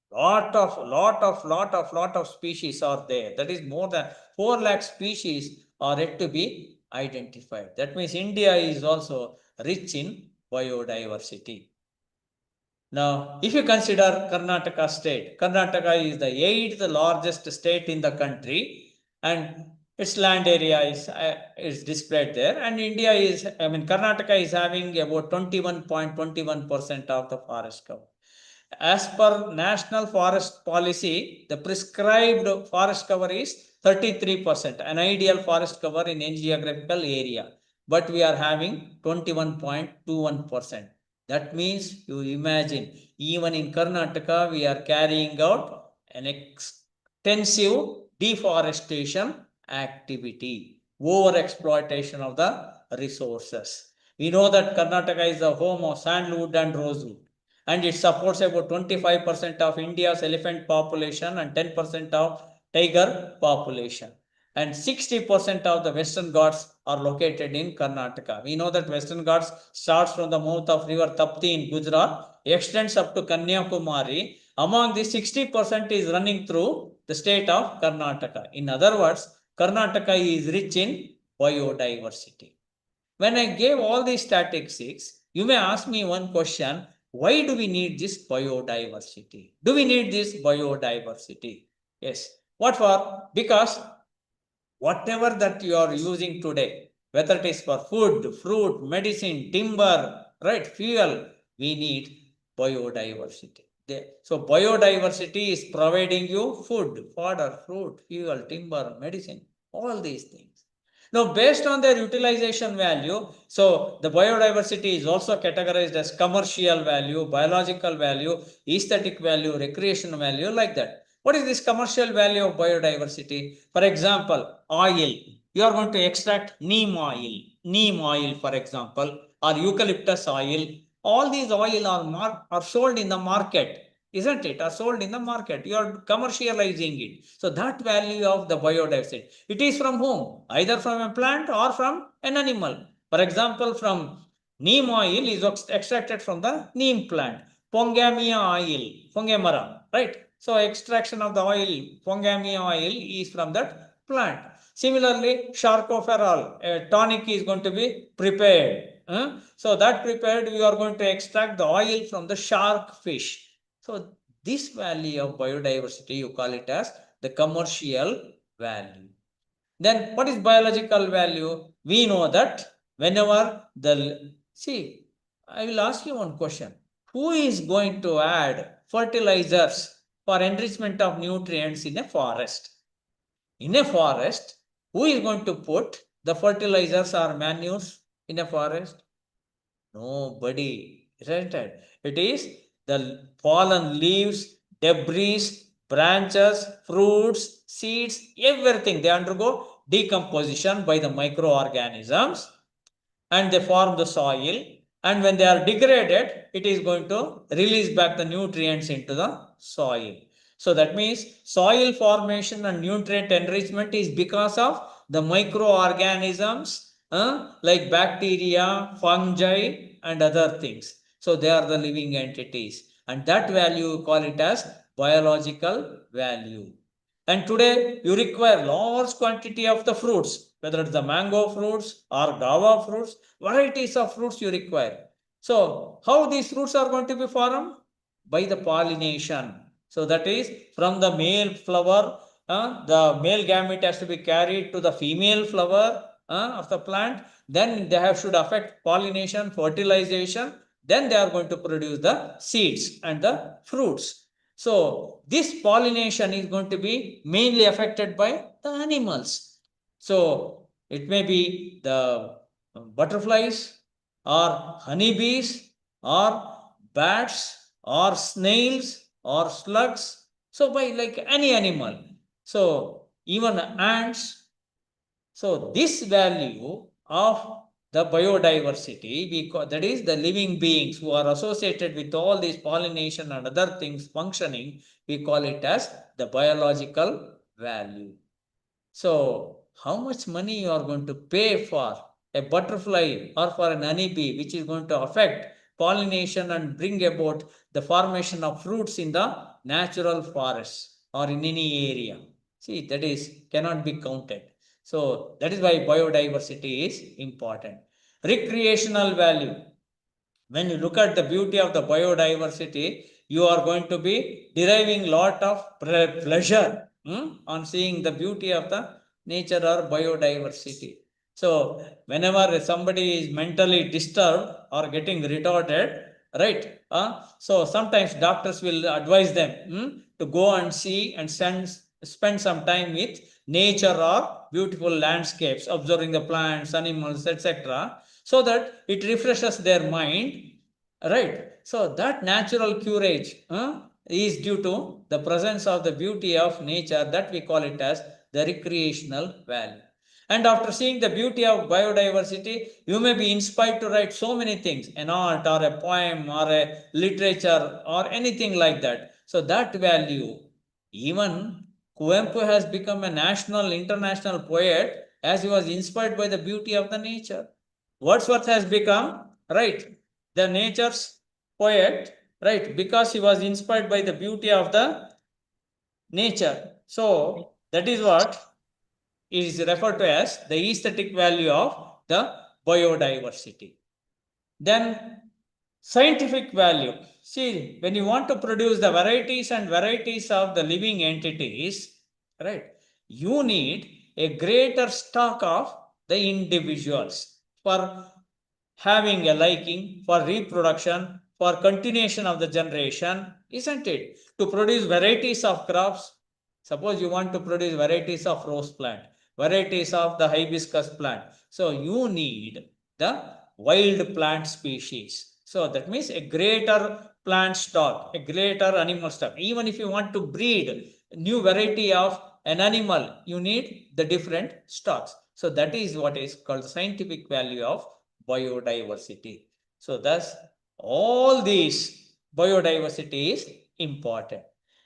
lot of species are there. That is more than 4 lakh species are yet to be identified. That means India is also rich in biodiversity. Now, if you consider Karnataka state, Karnataka is the 8th largest state in the country, and its land area is displayed there. And India is, Karnataka is having about 21.21% of the forest cover. As per National Forest Policy, the prescribed forest cover is 33%, an ideal forest cover in any geographical area. But we are having 21.21%. That means you imagine, even in Karnataka, we are carrying out an extensive deforestation activity, over exploitation of the resources. We know that Karnataka is the home of sandalwood and rosewood, and it supports about 25% of India's elephant population and 10% of tiger population. And 60% of the Western Ghats are located in Karnataka. We know that Western Ghats starts from the mouth of river Tapti in Gujarat, extends up to Kanyakumari. Among these, 60% is running through the state of Karnataka. In other words, Karnataka is rich in biodiversity. When I gave all these statistics, you may ask me one question: why do we need this biodiversity? Do we need this biodiversity? Yes. What for? Because whatever that you are using today, whether it is for food, fruit, medicine, timber, right, fuel, we need biodiversity. So biodiversity is providing you food, fodder, fruit, fuel, timber, medicine, all these things. Now, based on their utilization value, so the biodiversity is also categorized as commercial value, biological value, aesthetic value, recreational value, like that. What is this commercial value of biodiversity? For example, oil. You are going to extract neem oil, for example, or eucalyptus oil. All these oil are sold in the market. isn't it? Are sold in the market. You are commercializing it. So that value of the biodiversity, it is from whom? Either from a plant or from an animal. For example, from neem oil is extracted from the neem plant. Pongamia oil, pongamara, right? So extraction of the oil, pongamia oil is from that plant. Similarly, charcoferol, a tonic is going to be prepared. So that prepared, we are going to extract the oil from the shark fish. So this value of biodiversity, you call it as the commercial value. Then what is biological value? We know that whenever I will ask you one question. Who is going to add fertilizers for enrichment of nutrients in a forest? In a forest, who is going to put the fertilizers or manures in a forest? Nobody, isn't it? It is the fallen leaves, debris, branches, fruits, seeds, everything. They undergo decomposition by the microorganisms and they form the soil. And when they are degraded, it is going to release back the nutrients into the soil. So that means soil formation and nutrient enrichment is because of the microorganisms like bacteria, fungi, and other things. So they are the living entities. And that value, call it as biological value. And today you require large quantity of the fruits, whether it's the mango fruits or guava fruits, varieties of fruits you require. So how these fruits are going to be formed? By the pollination. So that is from the male flower, the male gamete has to be carried to the female flower of the plant. Then they should affect pollination, fertilization. Then they are going to produce the seeds and the fruits. So this pollination is going to be mainly affected by the animals. So it may be the butterflies or honeybees or bats or snails or slugs. So by like any animal. So even ants. So this value of the biodiversity, that is the living beings who are associated with all these pollination and other things functioning, we call it as the biological value. So how much money you are going to pay for a butterfly or for an honeybee, which is going to affect pollination and bring about the formation of fruits in the natural forests or in any area. See, that is cannot be counted. So that is why biodiversity is important. Recreational value. When you look at the beauty of the biodiversity, you are going to be deriving lot of pleasure on seeing the beauty of the nature or biodiversity. So whenever somebody is mentally disturbed or getting retarded, right? So sometimes doctors will advise them to go and see and spend some time with nature or beautiful landscapes, observing the plants, animals, etc., so that it refreshes their mind, right? So that natural courage is due to the presence of the beauty of nature, that we call it as the recreational value. And after seeing the beauty of biodiversity, you may be inspired to write so many things, an art or a poem or a literature or anything like that. So that value, even Kuvempu has become a national, international poet as he was inspired by the beauty of the nature. Wordsworth has become, right, the nature's poet, right, because he was inspired by the beauty of the nature. So that is what is referred to as the aesthetic value of the biodiversity. Then scientific value. See, when you want to produce the varieties and varieties of the living entities, right, you need a greater stock of the individuals for having a liking, for reproduction, for continuation of the generation, isn't it? To produce varieties of crops. Suppose you want to produce varieties of rose plant, varieties of the hibiscus plant. So you need the wild plant species. So that means a greater plant stock, a greater animal stock. Even if you want to breed a new variety of an animal, you need the different stocks. So that is what is called the scientific value of biodiversity. So thus all these biodiversity is important.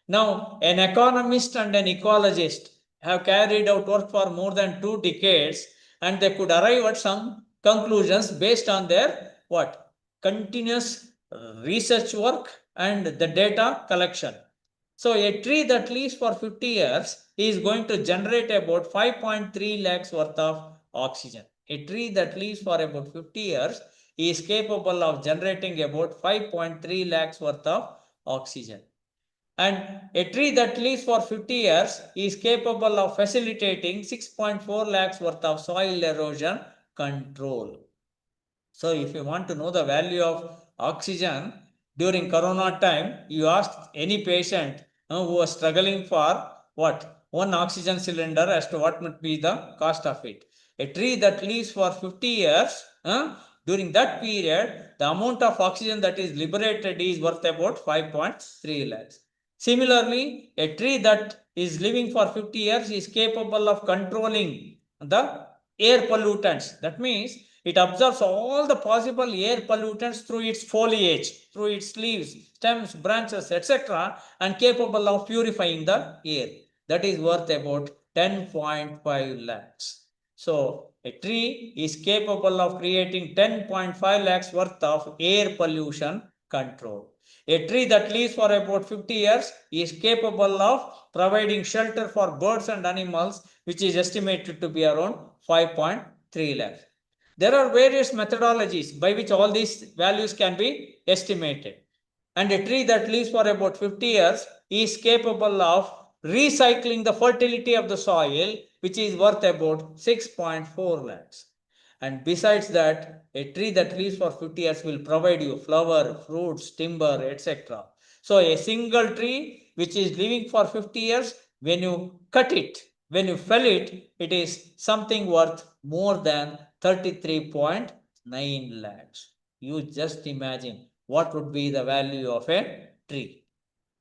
Now, an economist and an ecologist have carried out work for more than 2 decades, and they could arrive at some conclusions based on their what? Continuous research work and the data collection. So a tree that lives for 50 years is going to generate about 5.3 lakhs worth of oxygen. A tree that lives for about 50 years is capable of generating about 5.3 lakhs worth of oxygen. And a tree that lives for 50 years is capable of facilitating 6.4 lakhs worth of soil erosion control. So if you want to know the value of oxygen during corona time, you ask any patient who was struggling for what? One oxygen cylinder as to what would be the cost of it. A tree that lives for 50 years, during that period, the amount of oxygen that is liberated is worth about 5.3 lakhs. Similarly, a tree that is living for 50 years is capable of controlling the air pollutants. That means it absorbs all the possible air pollutants through its foliage, through its leaves, stems, branches, etc., and capable of purifying the air. That is worth about 10.5 lakhs. So, a tree is capable of creating 10.5 lakhs worth of air pollution control. A tree that lives for about 50 years is capable of providing shelter for birds and animals, which is estimated to be around 5.3 lakhs. There are various methodologies by which all these values can be estimated. And a tree that lives for about 50 years is capable of recycling the fertility of the soil, which is worth about 6.4 lakhs. And besides that, a tree that lives for 50 years will provide you flower, fruits, timber, etc. So a single tree which is living for 50 years, when you cut it, when you fell it, it is something worth more than 33.9 lakhs. You just imagine what would be the value of a tree.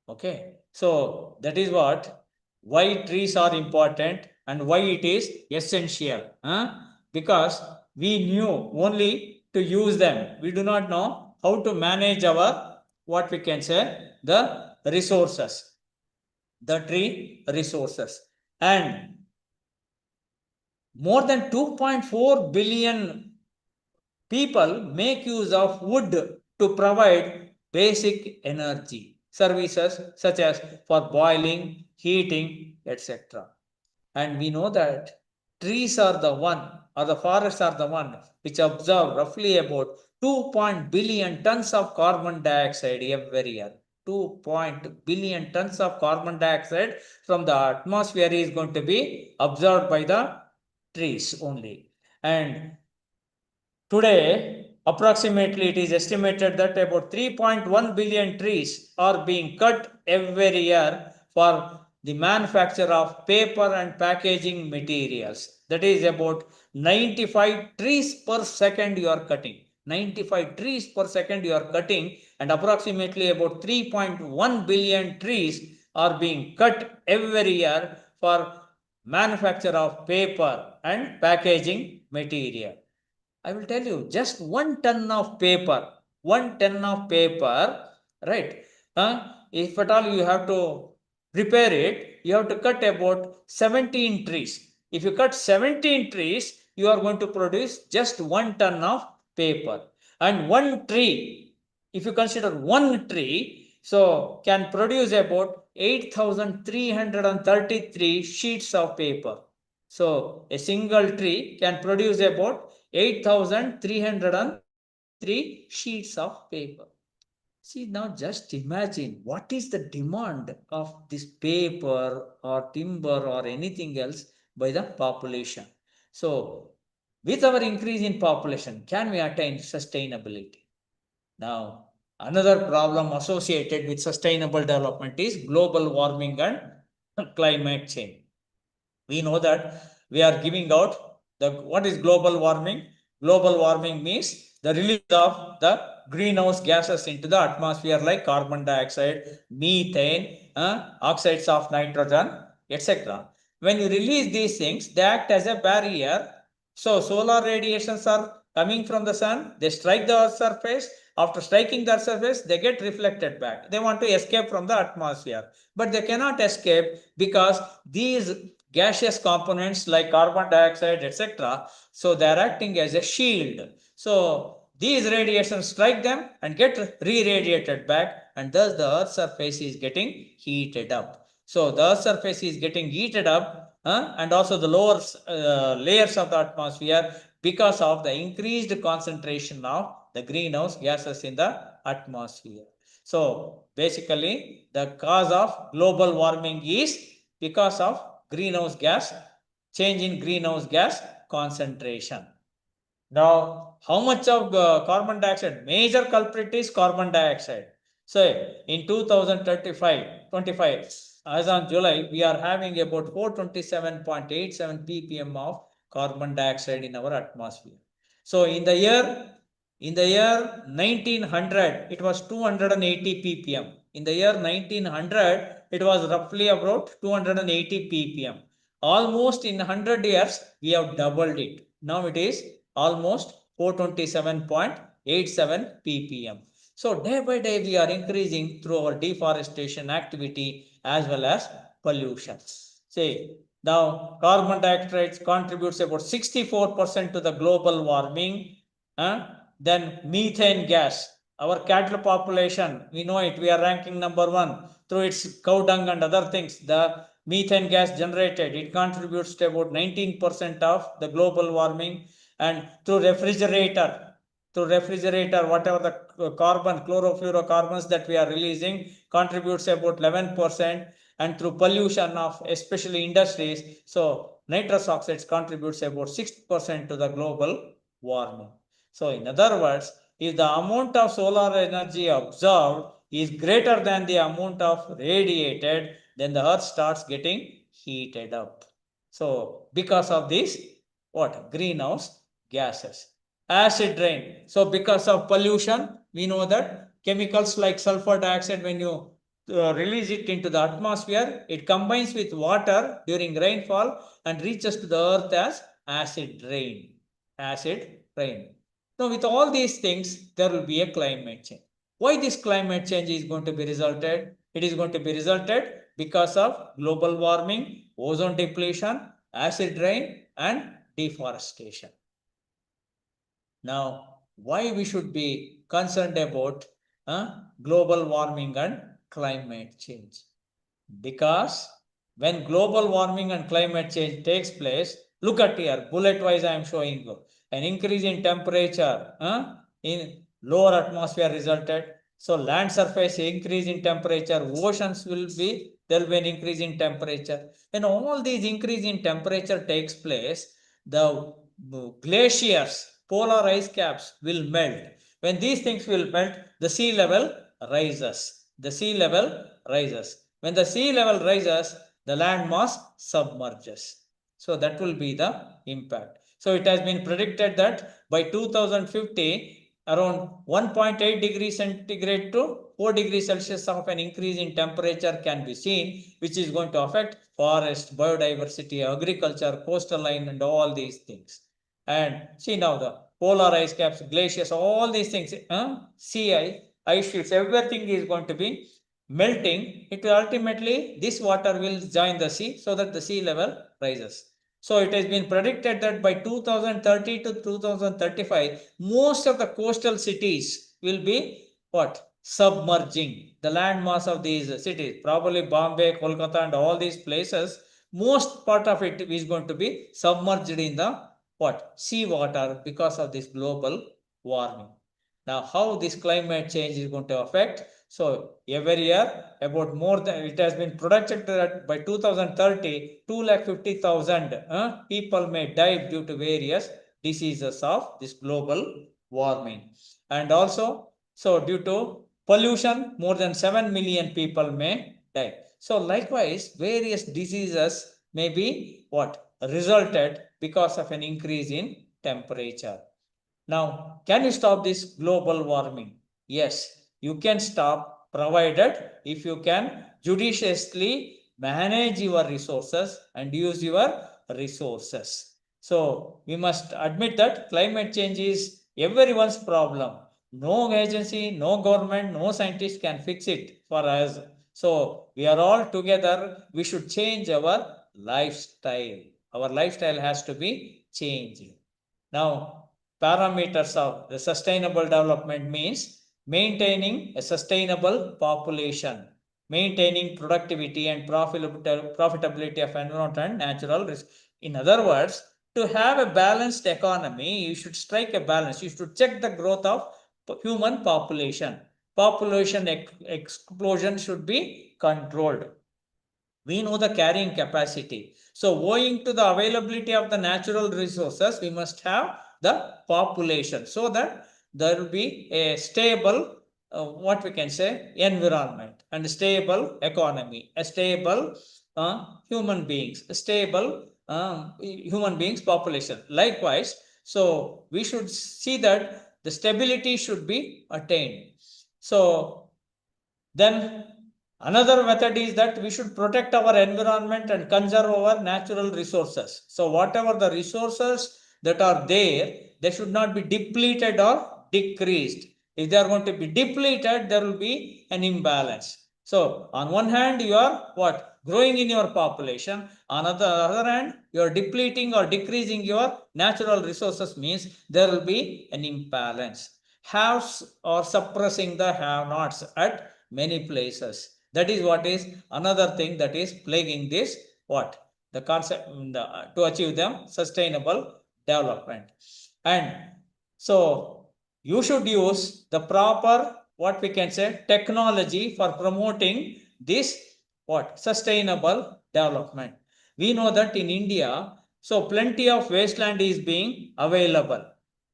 Okay, so that is what, why trees are important and why it is essential. Because we knew only to use them. We do not know how to manage our, what we can say, the resources, the tree resources. And more than 2.4 billion people make use of wood to provide basic energy services such as for boiling, heating, etc. And we know that trees are the one, or the forests are the one, which absorb roughly about 2 billion tons of carbon dioxide every year. 2 billion tons of carbon dioxide from the atmosphere is going to be absorbed by the trees only. And today, approximately it is estimated that about 3.1 billion trees are being cut every year for the manufacture of paper and packaging materials. That is about 95 trees per second you are cutting. 95 trees per second you are cutting, and approximately about 3.1 billion trees are being cut every year for manufacture of paper and packaging material. I will tell you, just 1 ton of paper, 1 ton of paper, right? If at all you have to repair it, you have to cut about 17 trees. If you cut 17 trees, you are going to produce just 1 ton of paper. And one tree, if you consider one tree, so can produce about 8,333 sheets of paper. So a single tree can produce about 8,303 sheets of paper. See, now just imagine what is the demand of this paper or timber or anything else by the population. So, with our increase in population, can we attain sustainability? Now, another problem associated with sustainable development is global warming and climate change. We know that we are giving out the, what is global warming? Global warming means the release of the greenhouse gases into the atmosphere like carbon dioxide, methane, oxides of nitrogen, etc. When you release these things, they act as a barrier. So solar radiations are coming from the sun, they strike the earth's surface, After striking the Earth's surface, they get reflected back. They want to escape from the atmosphere, but they cannot escape because these gaseous components like carbon dioxide, etc., so they are acting as a shield. So these radiations strike them and get re-radiated back, and thus the Earth's surface is getting heated up. So the Earth's surface is getting heated up, and also the lower layers of the atmosphere, because of the increased concentration of the greenhouse gases in the atmosphere. So basically, the cause of global warming is because of greenhouse gas, change in greenhouse gas concentration. Now, how much of carbon dioxide? Major culprit is carbon dioxide. So, in 2025, as on July, we are having about 427.87 ppm of carbon dioxide in our atmosphere. So, in the year 1900, it was 280 ppm. In the year 1900, it was roughly about 280 ppm. Almost in 100 years, we have doubled it. Now it is almost 427.87 ppm. So day by day we are increasing through our deforestation activity as well as pollution. See, now carbon dioxide contributes about 64% to the global warming. Then methane gas, our cattle population, we know it, we are ranking number 1 through its cow dung and other things. The methane gas generated, it contributes to about 19% of the global warming. And through refrigerator, whatever the carbon, chlorofluorocarbons that we are releasing contributes about 11%. And through pollution of especially industries, so nitrous oxides contributes about 6% to the global warming. So in other words, if the amount of solar energy absorbed is greater than the amount of radiated, then the earth starts getting heated up. So because of this, what? Greenhouse gases. Acid rain. So because of pollution, we know that chemicals like sulfur dioxide, when you release it into the atmosphere, it combines with water during rainfall and reaches to the earth as acid rain. Acid rain. Now, with all these things, there will be a climate change. Why this climate change is going to be resulted? It is going to be resulted because of global warming, ozone depletion, acid rain, and deforestation. Now, why we should be concerned about global warming and climate change? Because when global warming and climate change takes place, look at here, bullet wise I am showing you. An increase in temperature in lower atmosphere resulted. So land surface increase in temperature, oceans will be, there will be an increase in temperature. When all these increase in temperature takes place, the glaciers, polar ice caps will melt. When these things will melt, the sea level rises. The sea level rises. When the sea level rises, the land mass submerges. So that will be the impact. So it has been predicted that by 2050, around 1.8 degrees centigrade to 4 degrees Celsius of an increase in temperature can be seen, which is going to affect forest, biodiversity, agriculture, coastal line, and all these things. And see now the polar ice caps, glaciers, all these things, sea ice sheets, everything is going to be melting. It will ultimately, this water will join the sea so that the sea level rises. So it has been predicted that by 2030 to 2035, most of the coastal cities will be what? Submerging. The land mass of these cities, probably Bombay, Kolkata, and all these places, most part of it is going to be submerged in the what? Sea water because of this global warming. Now, how this climate change is going to affect? So, every year, about more than, it has been projected that by 2030, 250,000 people may die due to various diseases of this global warming. And also, so due to pollution, more than 7 million people may die. So, likewise, various diseases may be what? Resulted because of an increase in temperature. Now, can you stop this global warming? Yes, you can stop, provided if you can judiciously manage your resources and use your resources. So, we must admit that climate change is everyone's problem. No agency, no government, no scientist can fix it for us. So we are all together. We should change our lifestyle. Our lifestyle has to be changed. Now, parameters of the sustainable development means maintaining a sustainable population, maintaining productivity and profitability of environment and natural risk. In other words, to have a balanced economy, you should strike a balance. You should check the growth of human population. Population explosion should be controlled. We know the carrying capacity. So, owing to the availability of the natural resources, we must have the population so that there will be a stable, what we can say, environment and stable economy, a stable human beings, a stable human beings population. Likewise, so we should see that the stability should be attained. So, then another method is that we should protect our environment and conserve our natural resources. So whatever the resources that are there, they should not be depleted or decreased. If they are going to be depleted, there will be an imbalance. So on one hand, you are what? Growing in your population. On the other hand, you are depleting or decreasing your natural resources means there will be an imbalance. Haves or suppressing the have-nots at many places. That is what is another thing that is plaguing this what? The concept to achieve them sustainable development. And so you should use the proper what we can say technology for promoting this what sustainable development. We know that in India, so plenty of wasteland is being available.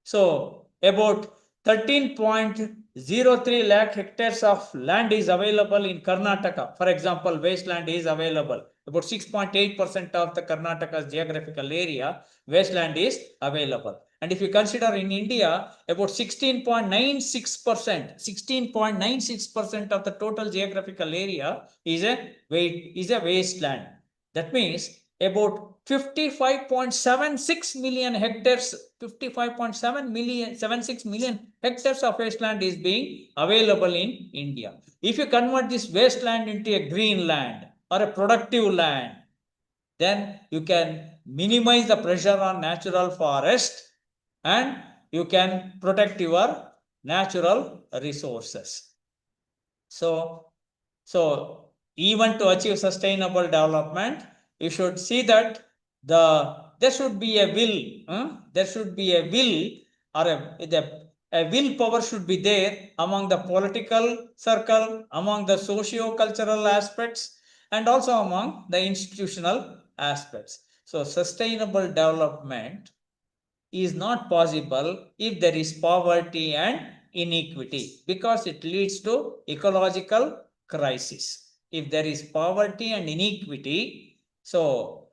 So about 13.03 lakh hectares of land is available in Karnataka. For example, wasteland is available. About 6.8% of the Karnataka's geographical area, wasteland is available. And if you consider in India, about 16.96% of the total geographical area is a wasteland. That means about 55.76 million hectares, 75.76 million hectares of wasteland is being available in India. If you convert this wasteland into a green land or a productive land, then you can minimize the pressure on natural forest and you can protect your natural resources. So even to achieve sustainable development, you should see that there should be a will, there should be a will or a willpower should be there among the political circle, among the socio-cultural aspects, and also among the institutional aspects. So sustainable development is not possible if there is poverty and inequity because it leads to ecological crisis. If there is poverty and inequity, so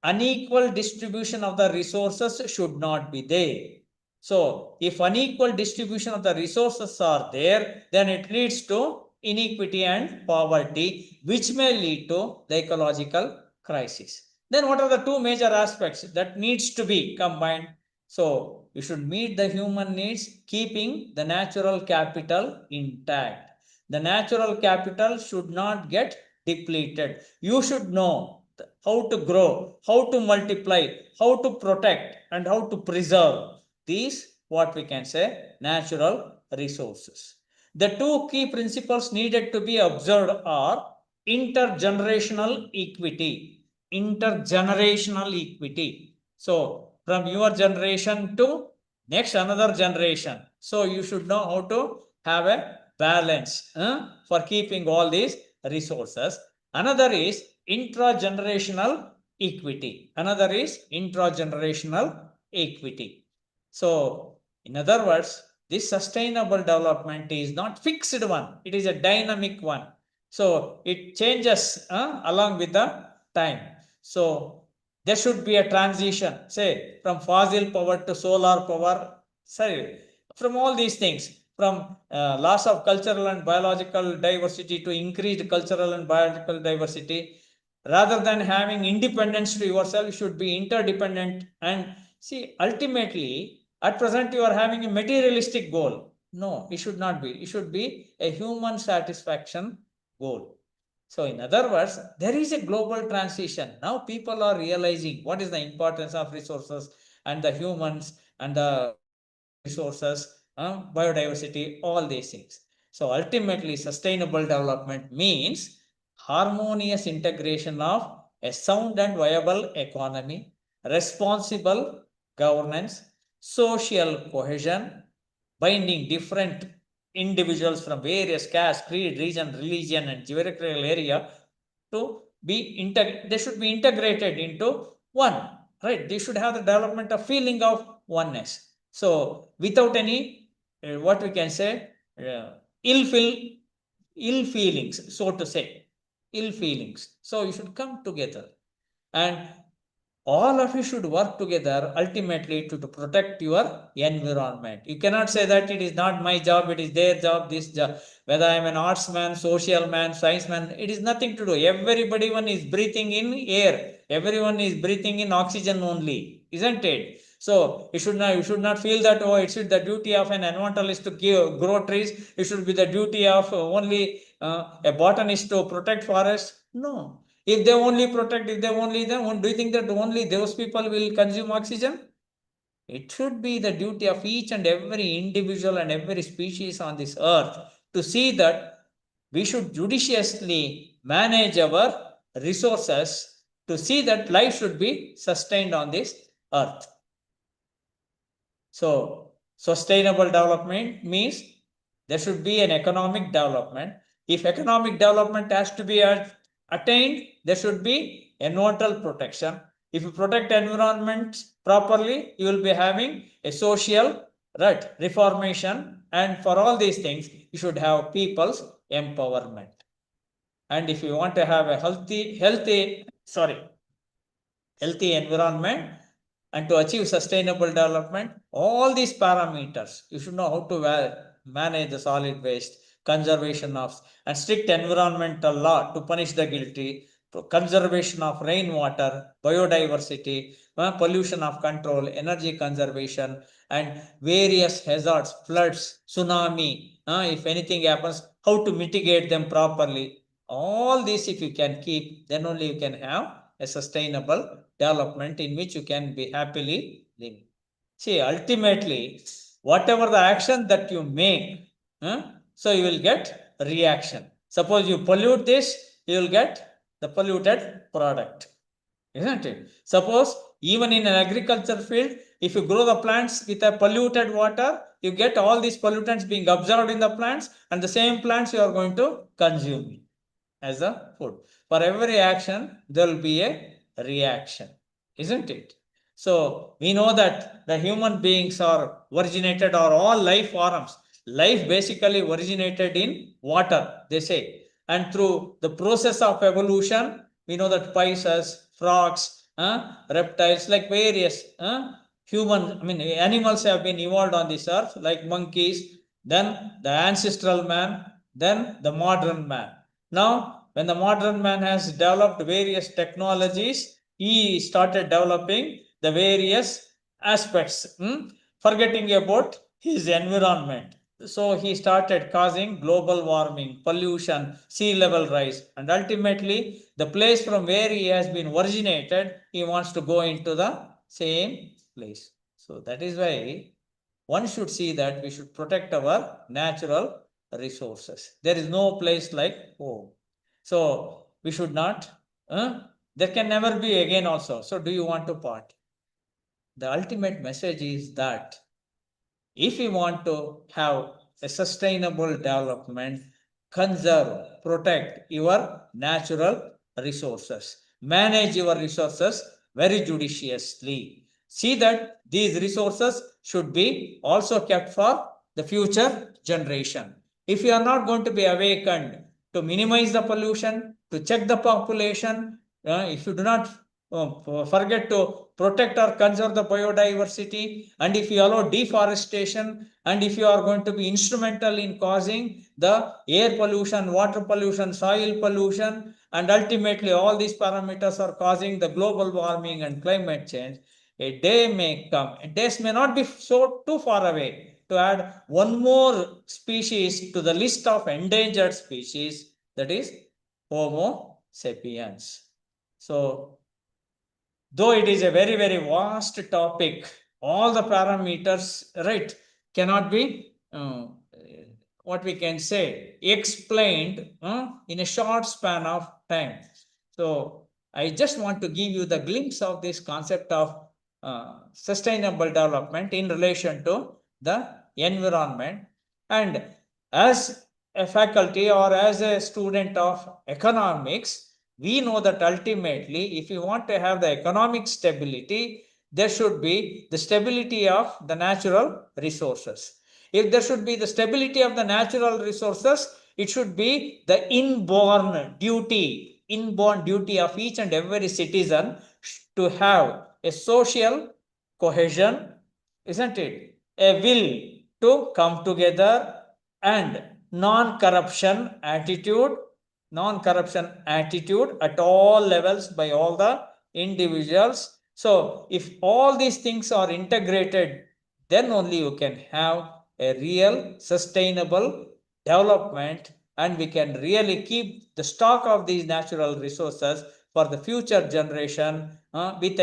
unequal distribution of the resources should not be there. So if unequal distribution of the resources are there, then it leads to inequity and poverty, which may lead to the ecological crisis. Then what are the two major aspects that needs to be combined? So you should meet the human needs, keeping the natural capital intact. The natural capital should not get depleted. You should know how to grow, how to multiply, how to protect, and how to preserve these what we can say natural resources. The two key principles needed to be observed are intergenerational equity. Intergenerational equity. So from your generation to next another generation. So you should know how to have a balance for keeping all these resources. Another is intragenerational equity. Another is intragenerational equity. So, in other words, this sustainable development is not fixed one, it is a dynamic one. So, it changes along with the time. So, there should be a transition, say, from fossil power to solar power, sorry, from all these things, from loss of cultural and biological diversity to increased cultural and biological diversity. Rather than having independence to yourself, you should be interdependent. And see, ultimately, at present, you are having a materialistic goal. No, it should not be. It should be a human satisfaction goal. So, in other words, there is a global transition. Now, people are realizing what is the importance of resources and the humans and the resources, biodiversity, all these things. So, ultimately, sustainable development means harmonious integration of a sound and viable economy, responsible governance, social cohesion, binding different individuals from various caste, creed, region, religion, and geographical area to be they should be integrated into one, right? They should have the development of feeling of oneness. So without any what we can say ill feel, ill feelings, so to say, ill feelings. So you should come together, and all of you should work together ultimately to protect your environment. You cannot say that it is not my job, it is their job, this job. Whether I am an arts man, social man, science man, it is nothing to do. Everybody one is breathing in air. Everyone is breathing in oxygen only, isn't it? So you should not feel that oh, it's the duty of an environmentalist to grow trees. It should be the duty of only a botanist to protect forests. No, if they only protect, if they only then, do you think that only those people will consume oxygen? It should be the duty of each and every individual and every species on this earth to see that we should judiciously manage our resources to see that life should be sustained on this earth. So, sustainable development means there should be an economic development. If economic development has to be attained, there should be environmental protection. If you protect environment properly, you will be having a social right reformation, and for all these things, you should have people's empowerment. And if you want to have a healthy environment and to achieve sustainable development, all these parameters, you should know how to manage the solid waste, conservation of and strict environmental law to punish the guilty, conservation of rainwater, biodiversity, pollution of control, energy conservation, and various hazards, floods, tsunami, if anything happens, how to mitigate them properly. All this, if you can keep, then only you can have a sustainable development in which you can be happily living. See, ultimately, whatever the action that you make, so you will get reaction. Suppose you pollute this, you will get the polluted product, isn't it? Suppose even in an agriculture field, if you grow the plants with a polluted water, you get all these pollutants being absorbed in the plants, and the same plants you are going to consume as a food. For every action, there will be a reaction, isn't it? So we know that the human beings are originated, or all life forms. Life basically originated in water, they say. And through the process of evolution, we know that pisces, frogs, reptiles, like various animals have been evolved on this earth, like monkeys, then the ancestral man, then the modern man. Now, when the modern man has developed various technologies, he started developing the various aspects, forgetting about his environment. So he started causing global warming, pollution, sea level rise, and ultimately the place from where he has been originated, he wants to go into the same place. So that is why one should see that we should protect our natural resources. There is no place like home. So we should not, there can never be again also. So do you want to part? The ultimate message is that if you want to have a sustainable development, conserve, protect your natural resources, manage your resources very judiciously. See that these resources should be also kept for the future generation. If you are not going to be awakened to minimize the pollution, to check the population, if you do not forget to protect or conserve the biodiversity, and if you allow deforestation, and if you are going to be instrumental in causing the air pollution, water pollution, soil pollution, and ultimately all these parameters are causing the global warming and climate change, a day may come, days may not be so too far away, to add one more species to the list of endangered species, that is Homo sapiens. So, though it is a very, very vast topic, all the parameters, right, cannot be what we can say explained in a short span of time. So I just want to give you the glimpse of this concept of sustainable development in relation to the environment. And as a faculty or as a student of economics, we know that ultimately, if you want to have the economic stability, there should be the stability of the natural resources. If there should be the stability of the natural resources, it should be the inborn duty of each and every citizen to have a social cohesion, isn't it? A will to come together and non-corruption attitude at all levels by all the individuals. So if all these things are integrated, then only you can have a real sustainable development, and we can really keep the stock of these natural resources for the future generation with an